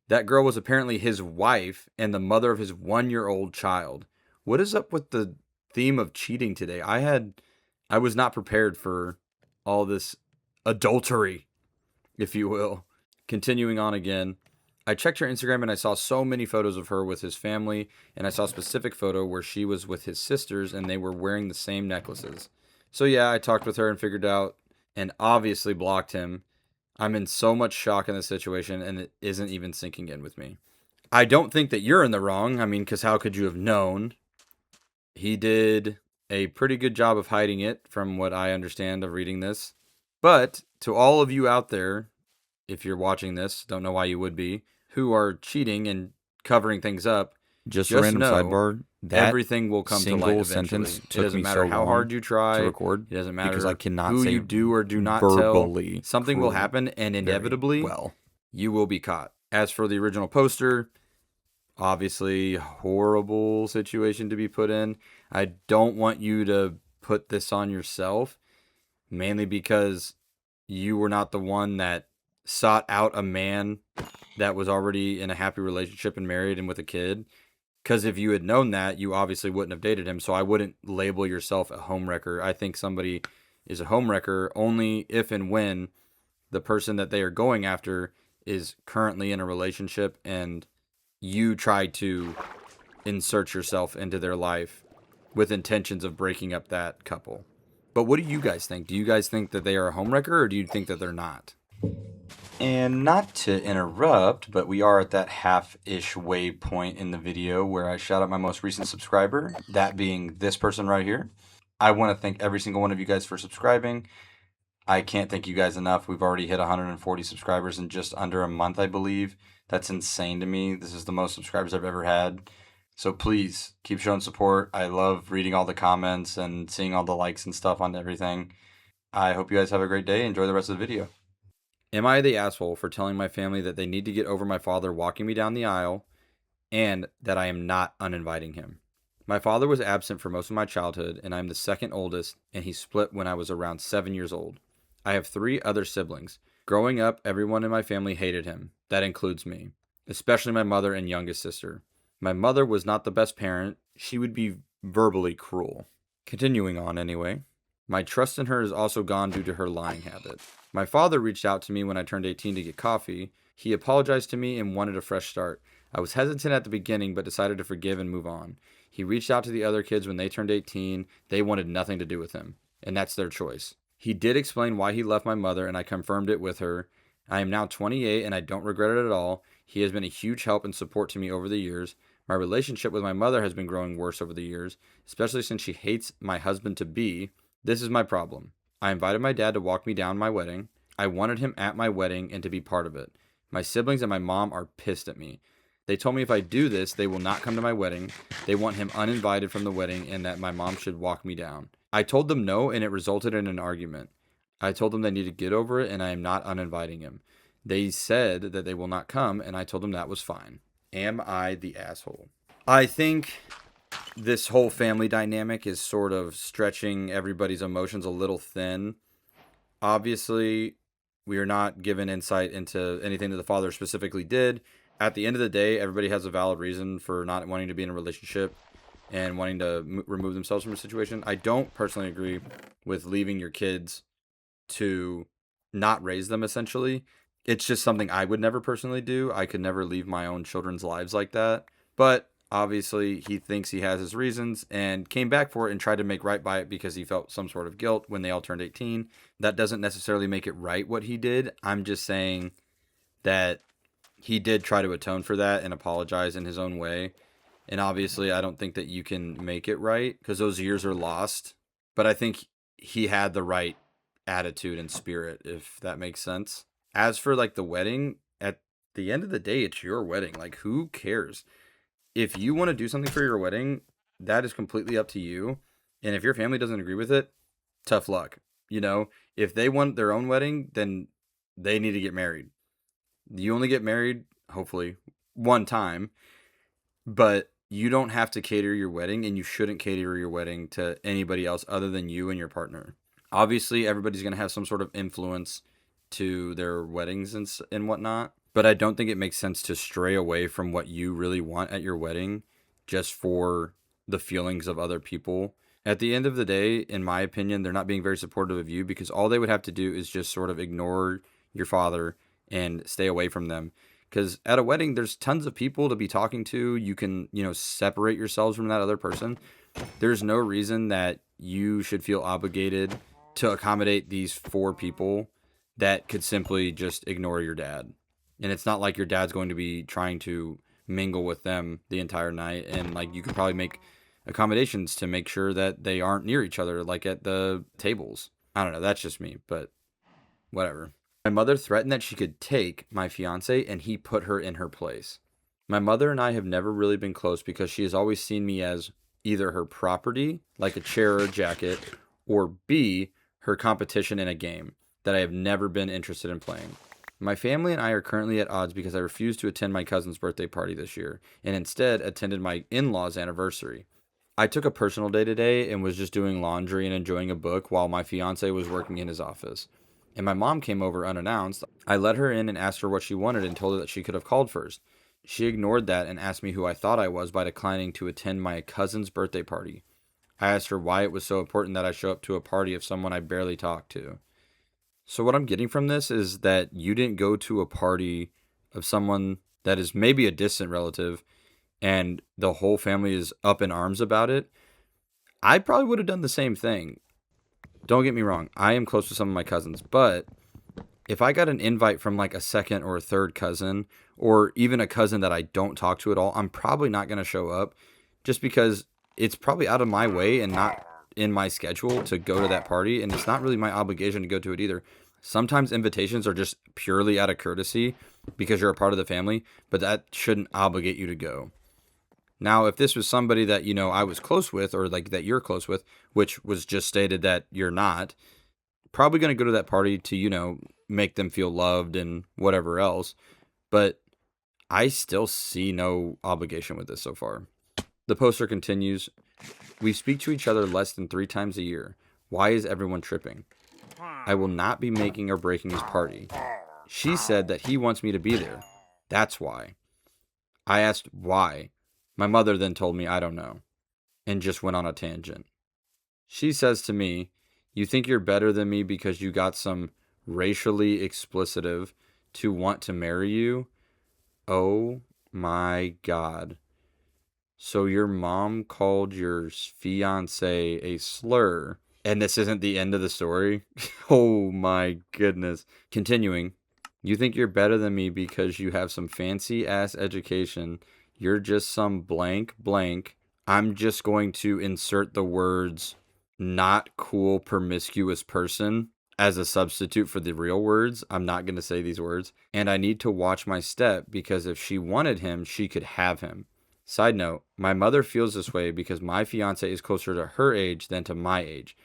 that girl was apparently his wife and the mother of his 1-year-old child. What is up with the theme of cheating today? I was not prepared for all this adultery, if you will. Continuing on again, I checked her Instagram and I saw so many photos of her with his family, and I saw a specific photo where she was with his sisters and they were wearing the same necklaces. So yeah, I talked with her and figured out and obviously blocked him. I'm in so much shock in this situation, and it isn't even sinking in with me. I don't think that you're in the wrong. I mean, because how could you have known? He did a pretty good job of hiding it, from what I understand of reading this. But to all of you out there, if you're watching this, don't know why you would be, who are cheating and covering things up, Just a random know sidebar. That everything will come to single light eventually. sentence It took doesn't me matter so how long hard you try to record It doesn't matter because I cannot who say you do or do not verbally tell. Something will happen, and inevitably, you will be caught. As for the original poster, obviously horrible situation to be put in. I don't want you to put this on yourself, mainly because you were not the one that sought out a man that was already in a happy relationship and married and with a kid. Because if you had known that, you obviously wouldn't have dated him. So I wouldn't label yourself a homewrecker. I think somebody is a homewrecker only if and when the person that they are going after is currently in a relationship and you try to insert yourself into their life with intentions of breaking up that couple. But what do you guys think? Do you guys think that they are a homewrecker, or do you think that they're not? And not to interrupt, but we are at that half-ish way point in the video where I shout out my most recent subscriber, that being this person right here. I want to thank every single one of you guys for subscribing. I can't thank you guys enough. We've already hit 140 subscribers in just under a month, I believe. That's insane to me. This is the most subscribers I've ever had. So please keep showing support. I love reading all the comments and seeing all the likes and stuff on everything. I hope you guys have a great day. Enjoy the rest of the video. Am I the asshole for telling my family that they need to get over my father walking me down the aisle and that I am not uninviting him? My father was absent for most of my childhood, and I'm the second oldest, and he split when I was around 7 years old. I have 3 other siblings. Growing up, everyone in my family hated him. That includes me, especially my mother and youngest sister. My mother was not the best parent. She would be verbally cruel. Continuing on anyway. My trust in her is also gone due to her lying habit. My father reached out to me when I turned 18 to get coffee. He apologized to me and wanted a fresh start. I was hesitant at the beginning, but decided to forgive and move on. He reached out to the other kids when they turned 18. They wanted nothing to do with him, and that's their choice. He did explain why he left my mother, and I confirmed it with her. I am now 28, and I don't regret it at all. He has been a huge help and support to me over the years. My relationship with my mother has been growing worse over the years, especially since she hates my husband-to-be. This is my problem. I invited my dad to walk me down my wedding. I wanted him at my wedding and to be part of it. My siblings and my mom are pissed at me. They told me if I do this, they will not come to my wedding. They want him uninvited from the wedding and that my mom should walk me down. I told them no, and it resulted in an argument. I told them they need to get over it, and I am not uninviting him. They said that they will not come, and I told them that was fine. Am I the asshole? I think this whole family dynamic is sort of stretching everybody's emotions a little thin. Obviously, we are not given insight into anything that the father specifically did. At the end of the day, everybody has a valid reason for not wanting to be in a relationship and wanting to remove themselves from a situation. I don't personally agree with leaving your kids to not raise them, essentially. It's just something I would never personally do. I could never leave my own children's lives like that. But obviously, he thinks he has his reasons and came back for it and tried to make right by it because he felt some sort of guilt when they all turned 18. That doesn't necessarily make it right what he did. I'm just saying that he did try to atone for that and apologize in his own way. And obviously, I don't think that you can make it right because those years are lost. But I think he had the right attitude and spirit, if that makes sense. As for like the wedding, at the end of the day, it's your wedding. Like, who cares? If you want to do something for your wedding, that is completely up to you. And if your family doesn't agree with it, tough luck. You know, if they want their own wedding, then they need to get married. You only get married, hopefully, one time, but you don't have to cater your wedding, and you shouldn't cater your wedding to anybody else other than you and your partner. Obviously, everybody's going to have some sort of influence to their weddings and whatnot, but I don't think it makes sense to stray away from what you really want at your wedding just for the feelings of other people. At the end of the day, in my opinion, they're not being very supportive of you because all they would have to do is just sort of ignore your father and stay away from them. Because at a wedding, there's tons of people to be talking to. You can, separate yourselves from that other person. There's no reason that you should feel obligated to accommodate these 4 people that could simply just ignore your dad. And it's not like your dad's going to be trying to mingle with them the entire night. And like you could probably make accommodations to make sure that they aren't near each other, like at the tables. I don't know. That's just me, but whatever. My mother threatened that she could take my fiance and he put her in her place. My mother and I have never really been close because she has always seen me as either her property, like a chair or a jacket, or B, her competition in a game that I have never been interested in playing. My family and I are currently at odds because I refused to attend my cousin's birthday party this year and instead attended my in-laws' anniversary. I took a personal day today and was just doing laundry and enjoying a book while my fiance was working in his office. And my mom came over unannounced. I let her in and asked her what she wanted and told her that she could have called first. She ignored that and asked me who I thought I was by declining to attend my cousin's birthday party. I asked her why it was so important that I show up to a party of someone I barely talked to. So what I'm getting from this is that you didn't go to a party of someone that is maybe a distant relative and the whole family is up in arms about it. I probably would have done the same thing. Don't get me wrong. I am close to some of my cousins, but if I got an invite from like a second or a third cousin, or even a cousin that I don't talk to at all, I'm probably not going to show up just because it's probably out of my way and not in my schedule to go to that party. And it's not really my obligation to go to it either. Sometimes invitations are just purely out of courtesy because you're a part of the family, but that shouldn't obligate you to go. Now, if this was somebody that, I was close with, or like that you're close with, which was just stated that you're not, probably going to go to that party to, make them feel loved and whatever else. But I still see no obligation with this so far. The poster continues, we speak to each other less than 3 times a year. Why is everyone tripping? I will not be making or breaking his party. She said that he wants me to be there. That's why. I asked why. My mother then told me I don't know, and just went on a tangent. She says to me, you think you're better than me because you got some racially explicitive to want to marry you? Oh my God. So your mom called your fiance a slur, and this isn't the end of the story? Oh my goodness. Continuing, you think you're better than me because you have some fancy ass education. You're just some blank blank. I'm just going to insert the words not cool promiscuous person as a substitute for the real words. I'm not going to say these words. And I need to watch my step because if she wanted him, she could have him. Side note, my mother feels this way because my fiance is closer to her age than to my age.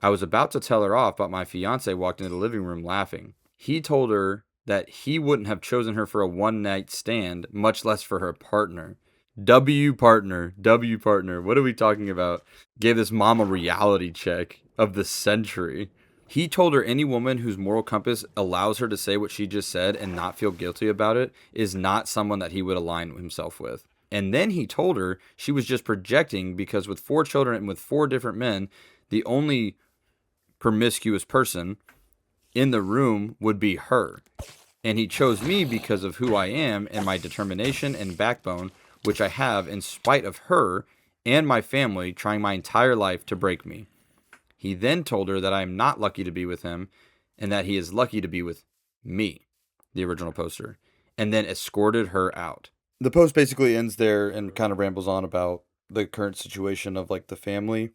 I was about to tell her off, but my fiance walked into the living room laughing. He told her that he wouldn't have chosen her for a one-night stand, much less for her partner. W partner. What are we talking about? Gave this mom a reality check of the century. He told her any woman whose moral compass allows her to say what she just said and not feel guilty about it is not someone that he would align himself with. And then he told her she was just projecting because with 4 children and with 4 different men, the only promiscuous person in the room would be her. And he chose me because of who I am and my determination and backbone, which I have in spite of her and my family trying my entire life to break me. He then told her that I am not lucky to be with him and that he is lucky to be with me, the original poster, and then escorted her out. The post basically ends there and kind of rambles on about the current situation of like the family.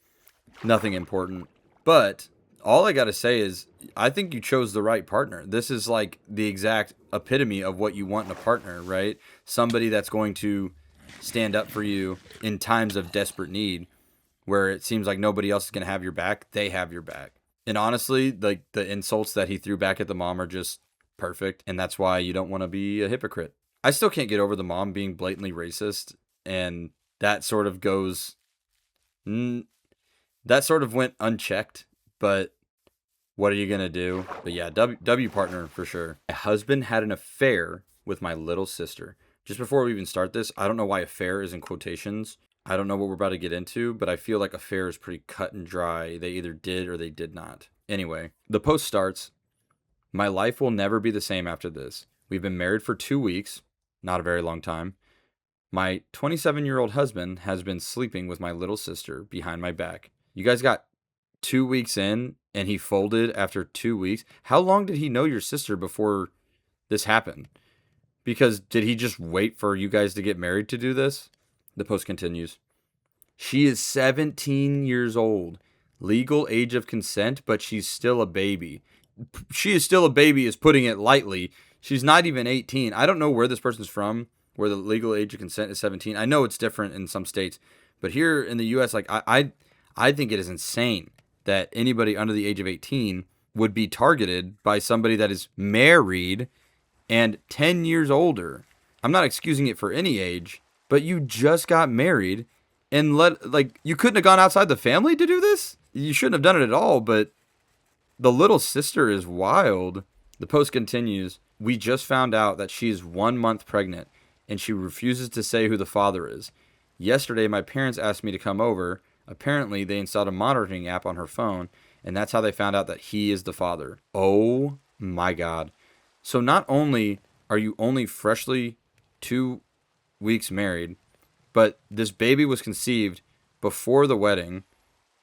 Nothing important. But all I got to say is I think you chose the right partner. This is like the exact epitome of what you want in a partner, right? Somebody that's going to stand up for you in times of desperate need where it seems like nobody else is going to have your back. They have your back. And honestly, like the insults that he threw back at the mom are just perfect. And that's why you don't want to be a hypocrite. I still can't get over the mom being blatantly racist. And that sort of that sort of went unchecked. But what are you going to do? But yeah, W partner for sure. My husband had an affair with my little sister. Just before we even start this, I don't know why affair is in quotations. I don't know what we're about to get into, but I feel like affair is pretty cut and dry. They either did or they did not. Anyway, the post starts, my life will never be the same after this. We've been married for 2 weeks, not a very long time. My 27-year-old husband has been sleeping with my little sister behind my back. You guys got 2 weeks in and he folded after 2 weeks. How long did he know your sister before this happened? Because did he just wait for you guys to get married to do this? The post continues. She is 17 years old. Legal age of consent, but she's still a baby. She is still a baby is putting it lightly. She's not even 18. I don't know where this person's from, where the legal age of consent is 17. I know it's different in some states. But here in the U.S., like I think it is insane that anybody under the age of 18 would be targeted by somebody that is married and 10 years older. I'm not excusing it for any age, but you just got married and you couldn't have gone outside the family to do this? You shouldn't have done it at all, but the little sister is wild. The post continues, we just found out that she's 1 month pregnant and she refuses to say who the father is. Yesterday, my parents asked me to come over. Apparently, they installed a monitoring app on her phone, and that's how they found out that he is the father. Oh my God. So not only are you only freshly 2 weeks married, but this baby was conceived before the wedding,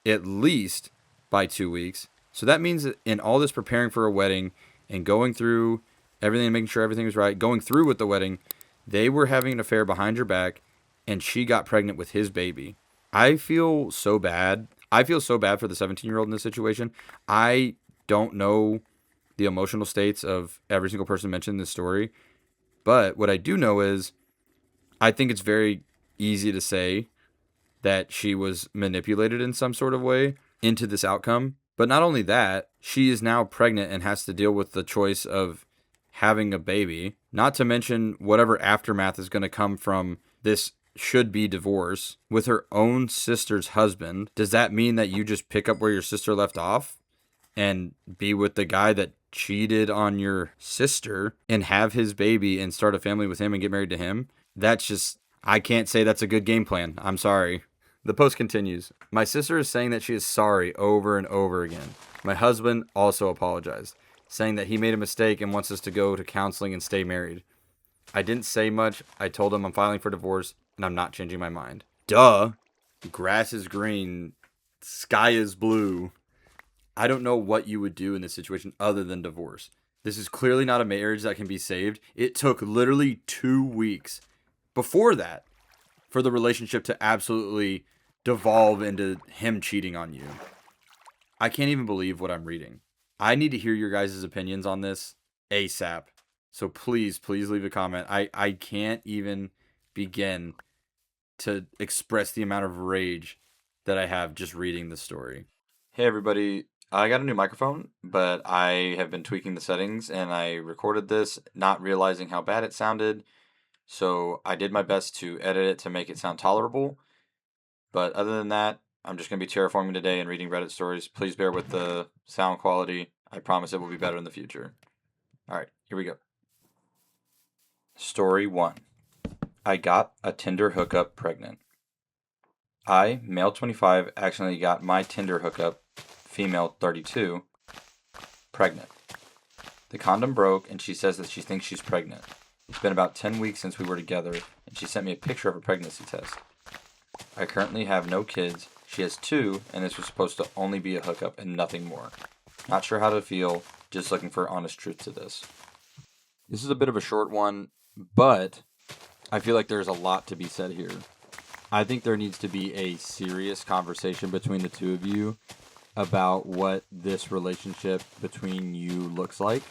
at least by 2 weeks. So that means that in all this preparing for a wedding and going through everything and making sure everything was right, going through with the wedding, they were having an affair behind your back, and she got pregnant with his baby. I feel so bad. I feel so bad for the 17-year-old in this situation. I don't know the emotional states of every single person mentioned in this story, but what I do know is I think it's very easy to say that she was manipulated in some sort of way into this outcome. But not only that, she is now pregnant and has to deal with the choice of having a baby, not to mention whatever aftermath is going to come from this should be divorce with her own sister's husband. Does that mean that you just pick up where your sister left off and be with the guy that cheated on your sister and have his baby and start a family with him and get married to him? That's just, I can't say that's a good game plan. I'm sorry. The post continues. My sister is saying that she is sorry over and over again. My husband also apologized, saying that he made a mistake and wants us to go to counseling and stay married. I didn't say much. I told him I'm filing for divorce and I'm not changing my mind. Duh. Grass is green. Sky is blue. I don't know what you would do in this situation other than divorce. This is clearly not a marriage that can be saved. It took literally 2 weeks before that for the relationship to absolutely devolve into him cheating on you. I can't even believe what I'm reading. I need to hear your guys' opinions on this ASAP. So please leave a comment. I can't even begin to express the amount of rage that I have just reading the story. Hey everybody, I got a new microphone, but I have been tweaking the settings and I recorded this not realizing how bad it sounded. So I did my best to edit it to make it sound tolerable. But other than that, I'm just going to be terraforming today and reading Reddit stories. Please bear with the sound quality. I promise it will be better in the future. All right, here we go. Story 1. I got a Tinder hookup pregnant. I, male 25, accidentally got my Tinder hookup, female 32, pregnant. The condom broke and she says that she thinks she's pregnant. It's been about 10 weeks since we were together, and she sent me a picture of a pregnancy test. I currently have no kids. She has 2, and this was supposed to only be a hookup and nothing more. Not sure how to feel, just looking for honest truth to this. This is a bit of a short one, but I feel like there's a lot to be said here. I think there needs to be a serious conversation between the two of you about what this relationship between you looks like.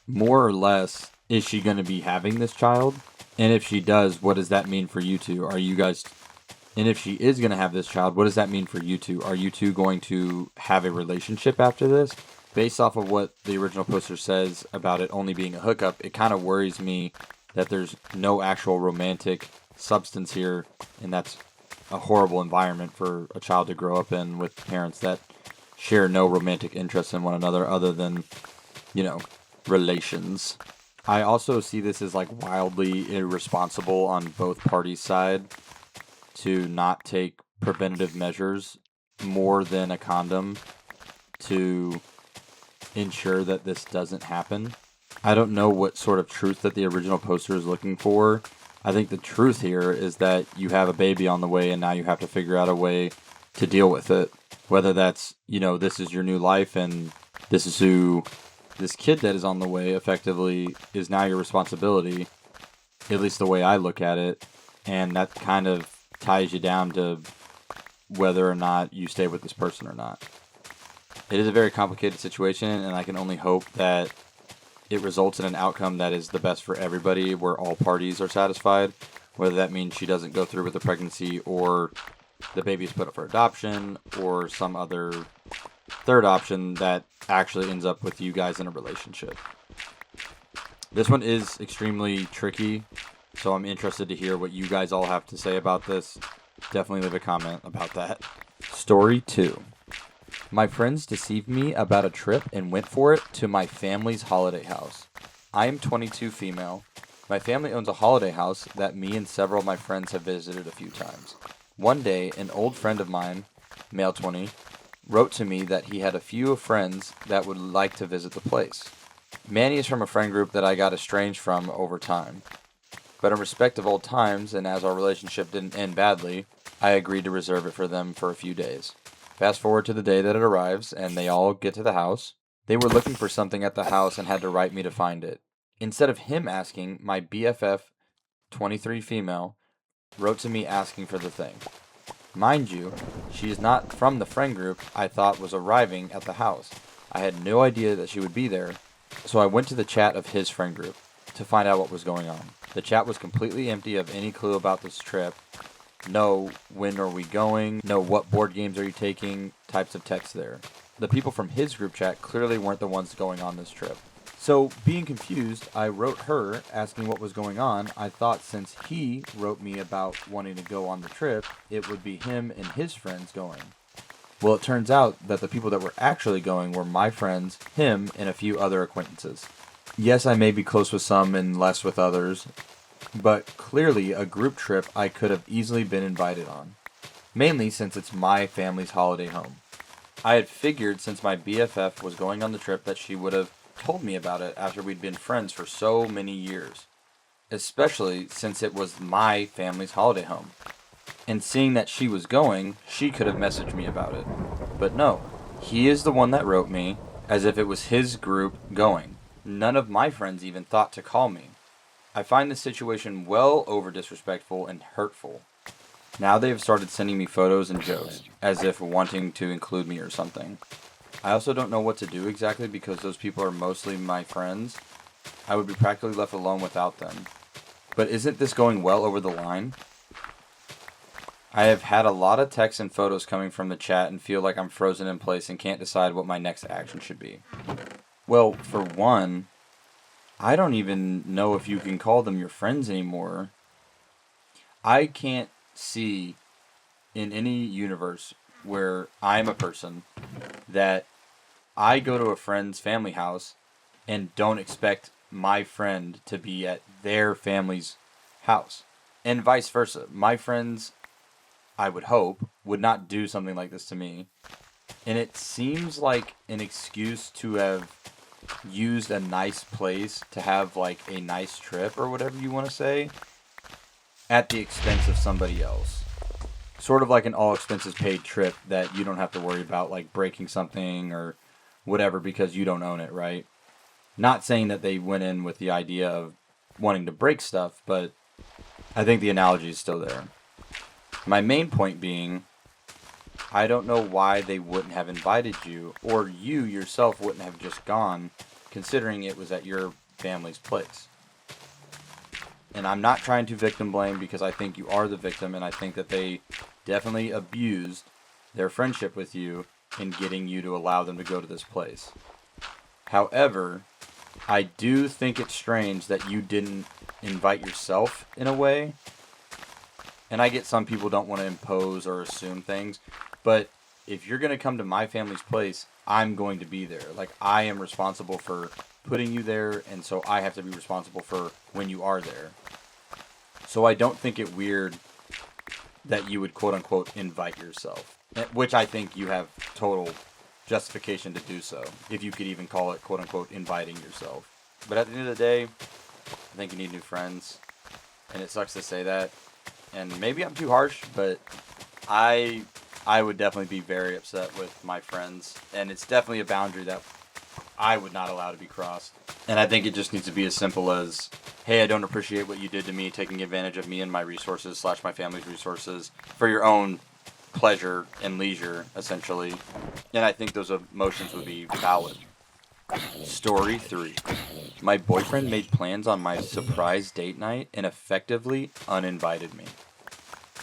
More or less, is she going to be having this child? And if she does, what does that mean for you two? And if she is going to have this child, what does that mean for you two? Are you two going to have a relationship after this? Based off of what the original poster says about it only being a hookup, it kind of worries me that there's no actual romantic substance here, and that's a horrible environment for a child to grow up in with parents that share no romantic interest in one another other than, relations. I also see this as wildly irresponsible on both parties' side to not take preventative measures more than a condom to ensure that this doesn't happen. I don't know what sort of truth that the original poster is looking for. I think the truth here is that you have a baby on the way and now you have to figure out a way to deal with it. Whether that's, this is your new life and this is who this kid that is on the way effectively is now your responsibility, at least the way I look at it. And that kind of ties you down to whether or not you stay with this person or not. It is a very complicated situation, and I can only hope that it results in an outcome that is the best for everybody, where all parties are satisfied, whether that means she doesn't go through with the pregnancy or the baby is put up for adoption or some other third option that actually ends up with you guys in a relationship. This one is extremely tricky, so I'm interested to hear what you guys all have to say about this. Definitely leave a comment about that. Story 2. My friends deceived me about a trip and went for it to my family's holiday house. I am 22 female. My family owns a holiday house that me and several of my friends have visited a few times. One day, an old friend of mine, male 20, wrote to me that he had a few friends that would like to visit the place. Manny is from a friend group that I got estranged from over time. But in respect of old times, and as our relationship didn't end badly, I agreed to reserve it for them for a few days. Fast forward to the day that it arrives, and they all get to the house. They were looking for something at the house and had to write me to find it. Instead of him asking, my BFF, 23 female, wrote to me asking for the thing. Mind you, she is not from the friend group I thought was arriving at the house. I had no idea that she would be there, so I went to the chat of his friend group to find out what was going on. The chat was completely empty of any clue about this trip. No, when are we going? No, what board games are you taking? Types of text there. The people from his group chat clearly weren't the ones going on this trip. So, being confused, I wrote her asking what was going on. I thought since he wrote me about wanting to go on the trip, it would be him and his friends going. Well, it turns out that the people that were actually going were my friends, him, and a few other acquaintances. Yes, I may be close with some and less with others, but clearly a group trip I could have easily been invited on. Mainly since it's my family's holiday home. I had figured since my BFF was going on the trip that she would have told me about it after we'd been friends for so many years, especially since it was my family's holiday home. And seeing that she was going, she could have messaged me about it. But no, he is the one that wrote me, as if it was his group going. None of my friends even thought to call me. I find this situation well over disrespectful and hurtful. Now they have started sending me photos and jokes, as if wanting to include me or something. I also don't know what to do exactly because those people are mostly my friends. I would be practically left alone without them. But isn't this going well over the line? I have had a lot of texts and photos coming from the chat and feel like I'm frozen in place and can't decide what my next action should be. Well, for one, I don't even know if you can call them your friends anymore. I can't see in any universe where I'm a person that I go to a friend's family house and don't expect my friend to be at their family's house. And vice versa. My friends, I would hope, would not do something like this to me. And it seems like an excuse to have used a nice place to have like a nice trip or whatever you want to say at the expense of somebody else. Sort of like an all expenses paid trip that you don't have to worry about like breaking something or whatever because you don't own it, right? Not saying that they went in with the idea of wanting to break stuff, but I think the analogy is still there. My main point being, I don't know why they wouldn't have invited you, or you yourself wouldn't have just gone, considering it was at your family's place. And I'm not trying to victim blame because I think you are the victim, and I think that they definitely abused their friendship with you in getting you to allow them to go to this place. However, I do think it's strange that you didn't invite yourself in a way. And I get some people don't want to impose or assume things, but if you're going to come to my family's place, I'm going to be there. Like, I am responsible for putting you there, and so I have to be responsible for when you are there. So I don't think it weird that you would quote-unquote invite yourself, which I think you have total justification to do so, if you could even call it quote-unquote inviting yourself. But at the end of the day, I think you need new friends, and it sucks to say that. And maybe I'm too harsh, but I would definitely be very upset with my friends. And it's definitely a boundary that I would not allow to be crossed. And I think it just needs to be as simple as, hey, I don't appreciate what you did to me, taking advantage of me and my resources / my family's resources for your own pleasure and leisure, essentially. And I think those emotions would be valid. Story 3. My boyfriend made plans on my surprise date night and effectively uninvited me.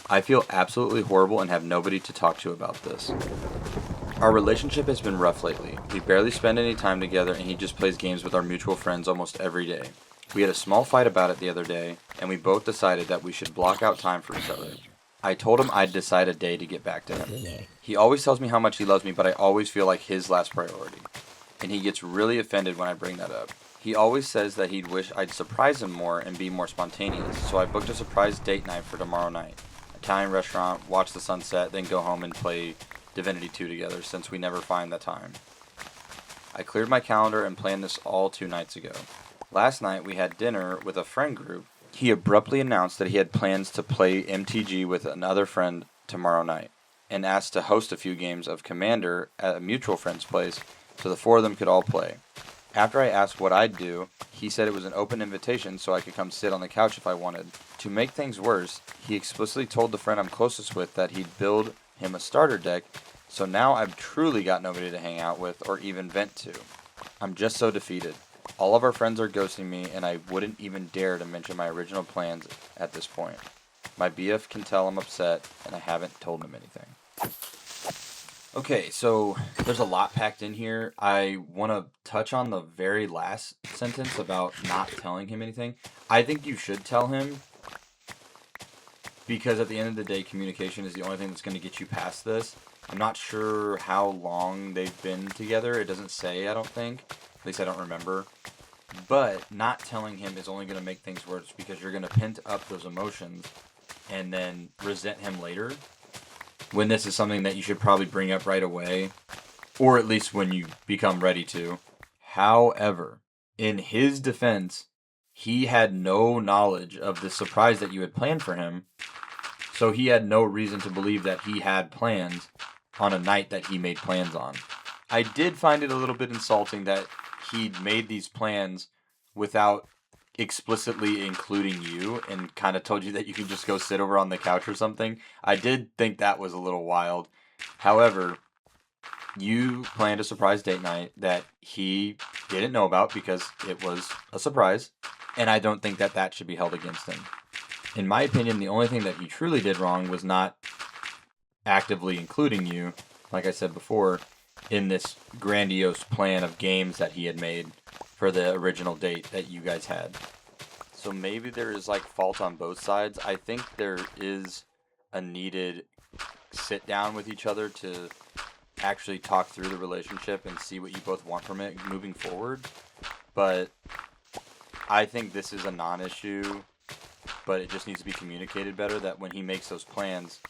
I feel absolutely horrible and have nobody to talk to about this. Our relationship has been rough lately. We barely spend any time together and he just plays games with our mutual friends almost every day. We had a small fight about it the other day and we both decided that we should block out time for each other. I told him I'd decide a day to get back to him. He always tells me how much he loves me, but I always feel like his last priority. And he gets really offended when I bring that up. He always says that he'd wish I'd surprise him more and be more spontaneous, so I booked a surprise date night for tomorrow night. Italian restaurant, watch the sunset, then go home and play Divinity 2 together since we never find the time. I cleared my calendar and planned this all 2 nights ago. Last night we had dinner with a friend group. He abruptly announced that he had plans to play MTG with another friend tomorrow night and asked to host a few games of Commander at a mutual friend's place so the four of them could all play. After I asked what I'd do, he said it was an open invitation so I could come sit on the couch if I wanted. To make things worse, he explicitly told the friend I'm closest with that he'd build him a starter deck, so now I've truly got nobody to hang out with or even vent to. I'm just so defeated. All of our friends are ghosting me, and I wouldn't even dare to mention my original plans at this point. My BF can tell I'm upset, and I haven't told him anything. Okay, so there's a lot packed in here. I want to touch on the very last sentence about not telling him anything. I think you should tell him, because at the end of the day, communication is the only thing that's going to get you past this. I'm not sure how long they've been together. It doesn't say, I don't think. At least I don't remember. But not telling him is only going to make things worse because you're going to pent up those emotions and then resent him later, when this is something that you should probably bring up right away, or at least when you become ready to. However, in his defense, he had no knowledge of the surprise that you had planned for him, so he had no reason to believe that he had plans on a night that he made plans on. I did find it a little bit insulting that he'd made these plans without explicitly including you and kind of told you that you can just go sit over on the couch or something. I did think that was a little wild. However, you planned a surprise date night that he didn't know about because it was a surprise, and I don't think that that should be held against him. In my opinion, the only thing that he truly did wrong was not actively including you, like I said before, in this grandiose plan of games that he had made for the original date that you guys had. So maybe there is like fault on both sides. I think there is a needed sit down with each other to actually talk through the relationship and see what you both want from it moving forward. But I think this is a non-issue, but it just needs to be communicated better, that when he makes those plans,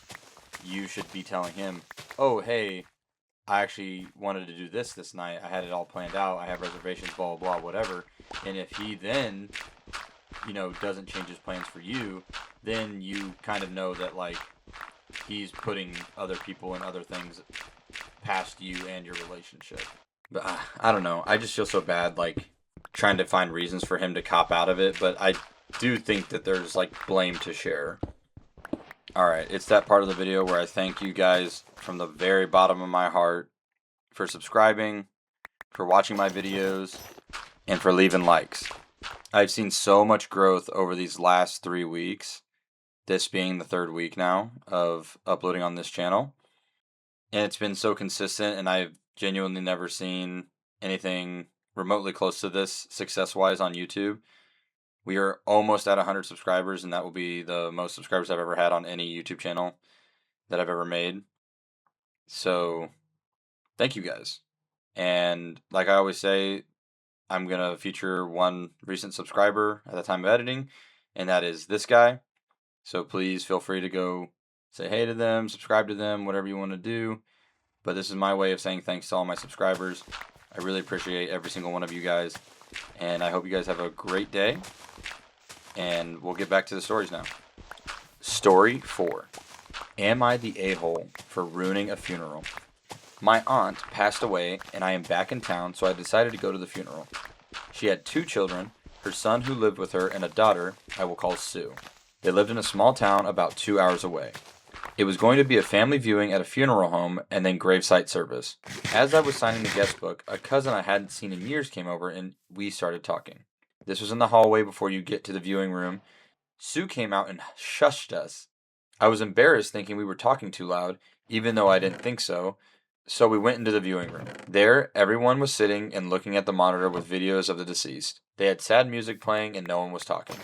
you should be telling him, oh, hey, I actually wanted to do this night. I had it all planned out. I have reservations, blah, blah, blah, whatever. And if he then, doesn't change his plans for you, then you kind of know that, like, he's putting other people and other things past you and your relationship. But I don't know. I just feel so bad, like, trying to find reasons for him to cop out of it. But I do think that there's, like, blame to share. Alright, it's that part of the video where I thank you guys from the very bottom of my heart for subscribing, for watching my videos, and for leaving likes. I've seen so much growth over these last 3 weeks, this being the third week now of uploading on this channel. And it's been so consistent, and I've genuinely never seen anything remotely close to this success-wise on YouTube. We are almost at 100 subscribers, and that will be the most subscribers I've ever had on any YouTube channel that I've ever made. So, thank you guys. And like I always say, I'm going to feature one recent subscriber at the time of editing, and that is this guy. So please feel free to go say hey to them, subscribe to them, whatever you want to do. But this is my way of saying thanks to all my subscribers. I really appreciate every single one of you guys. And I hope you guys have a great day. And we'll get back to the stories now. Story 4. Am I the a-hole for ruining a funeral? My aunt passed away, and I am back in town, so I decided to go to the funeral. She had 2 children, her son who lived with her, and a daughter I will call Sue. They lived in a small town about 2 hours away. It was going to be a family viewing at a funeral home and then gravesite service. As I was signing the guest book, a cousin I hadn't seen in years came over and we started talking. This was in the hallway before you get to the viewing room. Sue came out and shushed us. I was embarrassed thinking we were talking too loud, even though I didn't think so. So we went into the viewing room. There, everyone was sitting and looking at the monitor with videos of the deceased. They had sad music playing and no one was talking.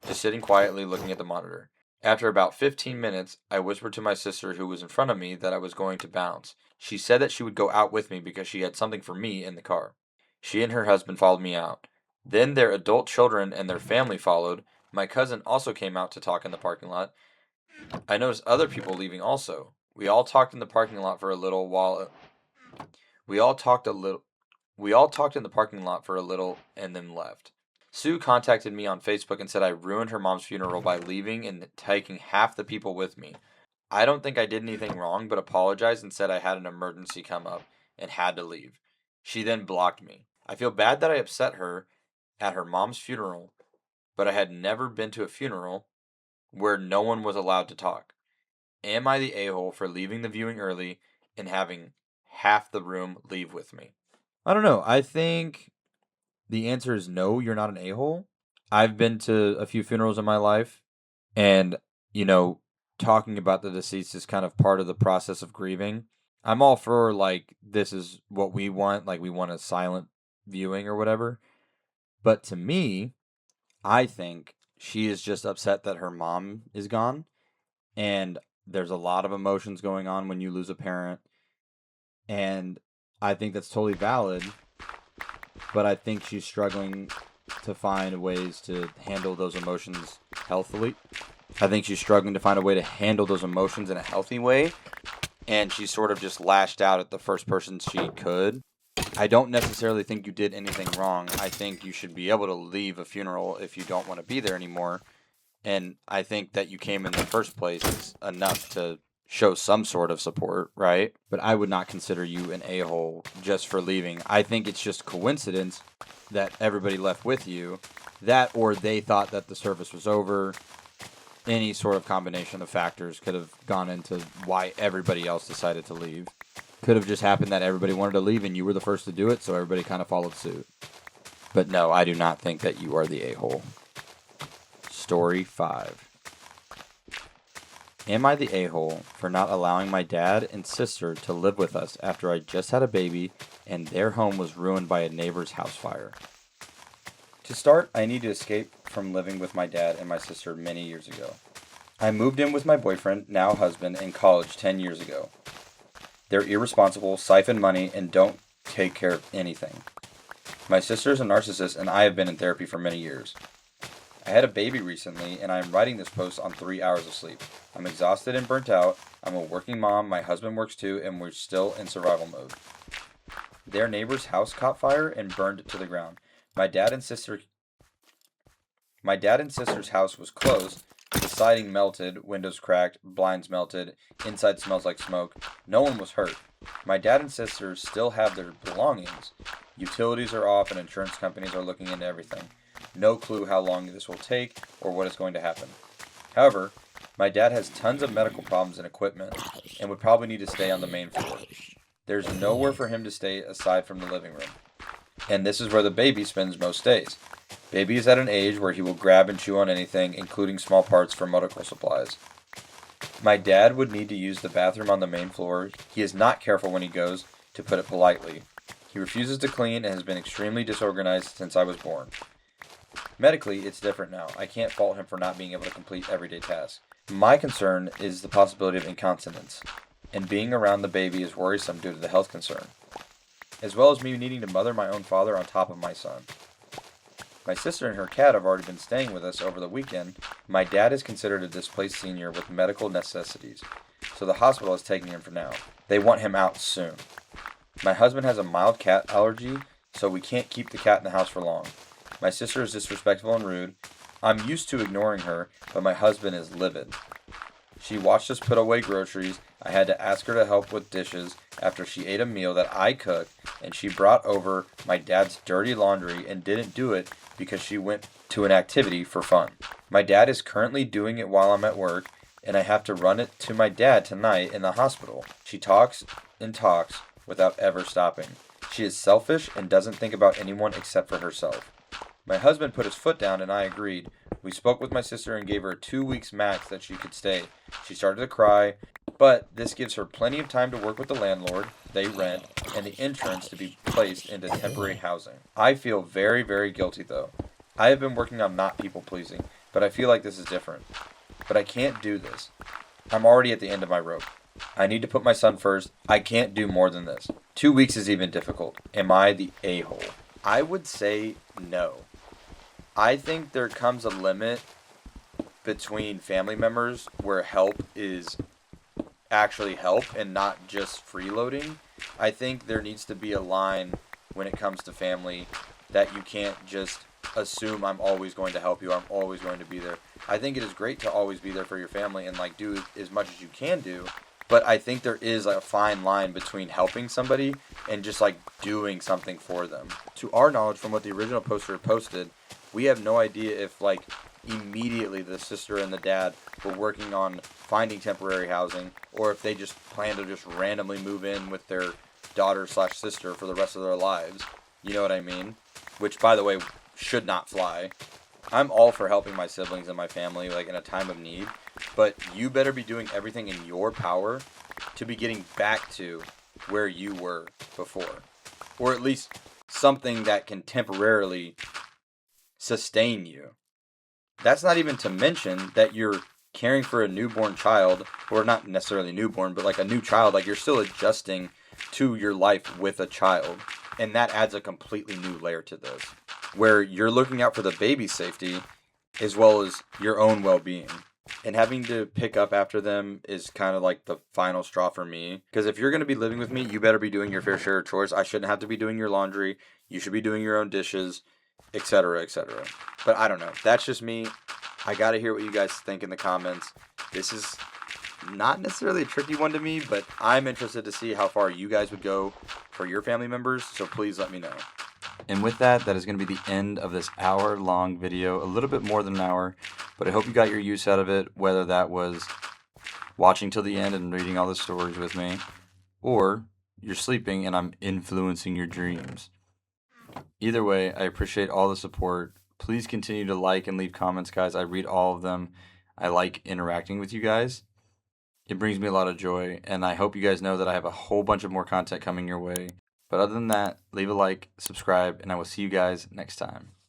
Just sitting quietly looking at the monitor. After about 15 minutes, I whispered to my sister who was in front of me that I was going to bounce. She said that she would go out with me because she had something for me in the car. She and her husband followed me out. Then their adult children and their family followed. My cousin also came out to talk in the parking lot. I noticed other people leaving also. We all talked in the parking lot for a little while. We all talked in the parking lot for a little and then left. Sue contacted me on Facebook and said I ruined her mom's funeral by leaving and taking half the people with me. I don't think I did anything wrong, but apologized and said I had an emergency come up and had to leave. She then blocked me. I feel bad that I upset her at her mom's funeral, but I had never been to a funeral where no one was allowed to talk. Am I the a-hole for leaving the viewing early and having half the room leave with me? I don't know. I think the answer is no, you're not an a-hole. I've been to a few funerals in my life, and, you know, talking about the deceased is kind of part of the process of grieving. I'm all for, like, this is what we want, like, we want a silent viewing or whatever. But to me, I think she is just upset that her mom is gone, and there's a lot of emotions going on when you lose a parent, and I think that's totally valid, but I think she's struggling to find ways to handle those emotions healthily. I think she's struggling to find a way to handle those emotions in a healthy way, and she sort of just lashed out at the first person she could. I don't necessarily think you did anything wrong. I think you should be able to leave a funeral if you don't want to be there anymore. And I think that you came in the first place is enough to show some sort of support, right? But I would not consider you an a-hole just for leaving. I think it's just coincidence that everybody left with you, that or they thought that the service was over. Any sort of combination of factors could have gone into why everybody else decided to leave. Could have just happened that everybody wanted to leave and you were the first to do it, so everybody kind of followed suit. But no, I do not think that you are the a-hole. Story 5. Am I the a-hole for not allowing my dad and sister to live with us after I just had a baby and their home was ruined by a neighbor's house fire? To start, I need to escape from living with my dad and my sister many years ago. I moved in with my boyfriend, now husband, in college 10 years ago. They're irresponsible, siphon money, and don't take care of anything. My sister is a narcissist, and I have been in therapy for many years. I had a baby recently, and I am writing this post on 3 hours of sleep. I'm exhausted and burnt out. I'm a working mom, my husband works too, and we're still in survival mode. Their neighbor's house caught fire and burned it to the ground. My dad and sister's house was closed. The siding melted, windows cracked, blinds melted, inside smells like smoke. No one was hurt. My dad and sister still have their belongings. Utilities are off and insurance companies are looking into everything. No clue how long this will take or what is going to happen. However, my dad has tons of medical problems and equipment and would probably need to stay on the main floor. There's nowhere for him to stay aside from the living room. And this is where the baby spends most days. Baby is at an age where he will grab and chew on anything, including small parts for medical supplies. My dad would need to use the bathroom on the main floor. He is not careful when he goes, to put it politely. He refuses to clean and has been extremely disorganized since I was born. Medically, it's different now. I can't fault him for not being able to complete everyday tasks. My concern is the possibility of incontinence, and being around the baby is worrisome due to the health concern, as well as me needing to mother my own father on top of my son. My sister and her cat have already been staying with us over the weekend. My dad is considered a displaced senior with medical necessities, so the hospital is taking him for now. They want him out soon. My husband has a mild cat allergy, so we can't keep the cat in the house for long. My sister is disrespectful and rude. I'm used to ignoring her, but my husband is livid. She watched us put away groceries. I had to ask her to help with dishes after she ate a meal that I cooked, and she brought over my dad's dirty laundry and didn't do it because she went to an activity for fun. My dad is currently doing it while I'm at work, and I have to run it to my dad tonight in the hospital. She talks and talks without ever stopping. She is selfish and doesn't think about anyone except for herself. My husband put his foot down and I agreed. We spoke with my sister and gave her 2 weeks max that she could stay. She started to cry, but this gives her plenty of time to work with the landlord, they rent, and the insurance to be placed into temporary housing. I feel very, very guilty though. I have been working on not people pleasing, but I feel like this is different. But I can't do this. I'm already at the end of my rope. I need to put my son first. I can't do more than this. 2 weeks is even difficult. Am I the a-hole? I would say no. I think there comes a limit between family members where help is actually help and not just freeloading. I think there needs to be a line when it comes to family that you can't just assume I'm always going to help you, I'm always going to be there. I think it is great to always be there for your family and like do as much as you can do, But I think there is a fine line between helping somebody and just like doing something for them. To our knowledge, from what the original poster posted, we have no idea if like immediately the sister and the dad were working on finding temporary housing, or if they just plan to just randomly move in with their daughter slash sister for the rest of their lives. You know what I mean? Which, by the way, should not fly. I'm all for helping my siblings and my family like in a time of need, but you better be doing everything in your power to be getting back to where you were before, or at least something that can temporarily sustain you. That's not even to mention that you're caring for a newborn child, or not necessarily newborn, but like a new child, like you're still adjusting to your life with a child. And that adds a completely new layer to this, where you're looking out for the baby's safety as well as your own well being. And having to pick up after them is kind of like the final straw for me. Because if you're going to be living with me, you better be doing your fair share of chores. I shouldn't have to be doing your laundry. You should be doing your own dishes, etc., etc. But I don't know. That's just me. I got to hear what you guys think in the comments. This is not necessarily a tricky one to me, but I'm interested to see how far you guys would go for your family members, so please let me know. And with that, that is going to be the end of this hour-long video, a little bit more than an hour, but I hope you got your use out of it, whether that was watching till the end and reading all the stories with me, or you're sleeping and I'm influencing your dreams. Either way, I appreciate all the support. Please continue to like and leave comments, guys. I read all of them. I like interacting with you guys. It brings me a lot of joy, and I hope you guys know that I have a whole bunch of more content coming your way. But other than that, leave a like, subscribe, and I will see you guys next time.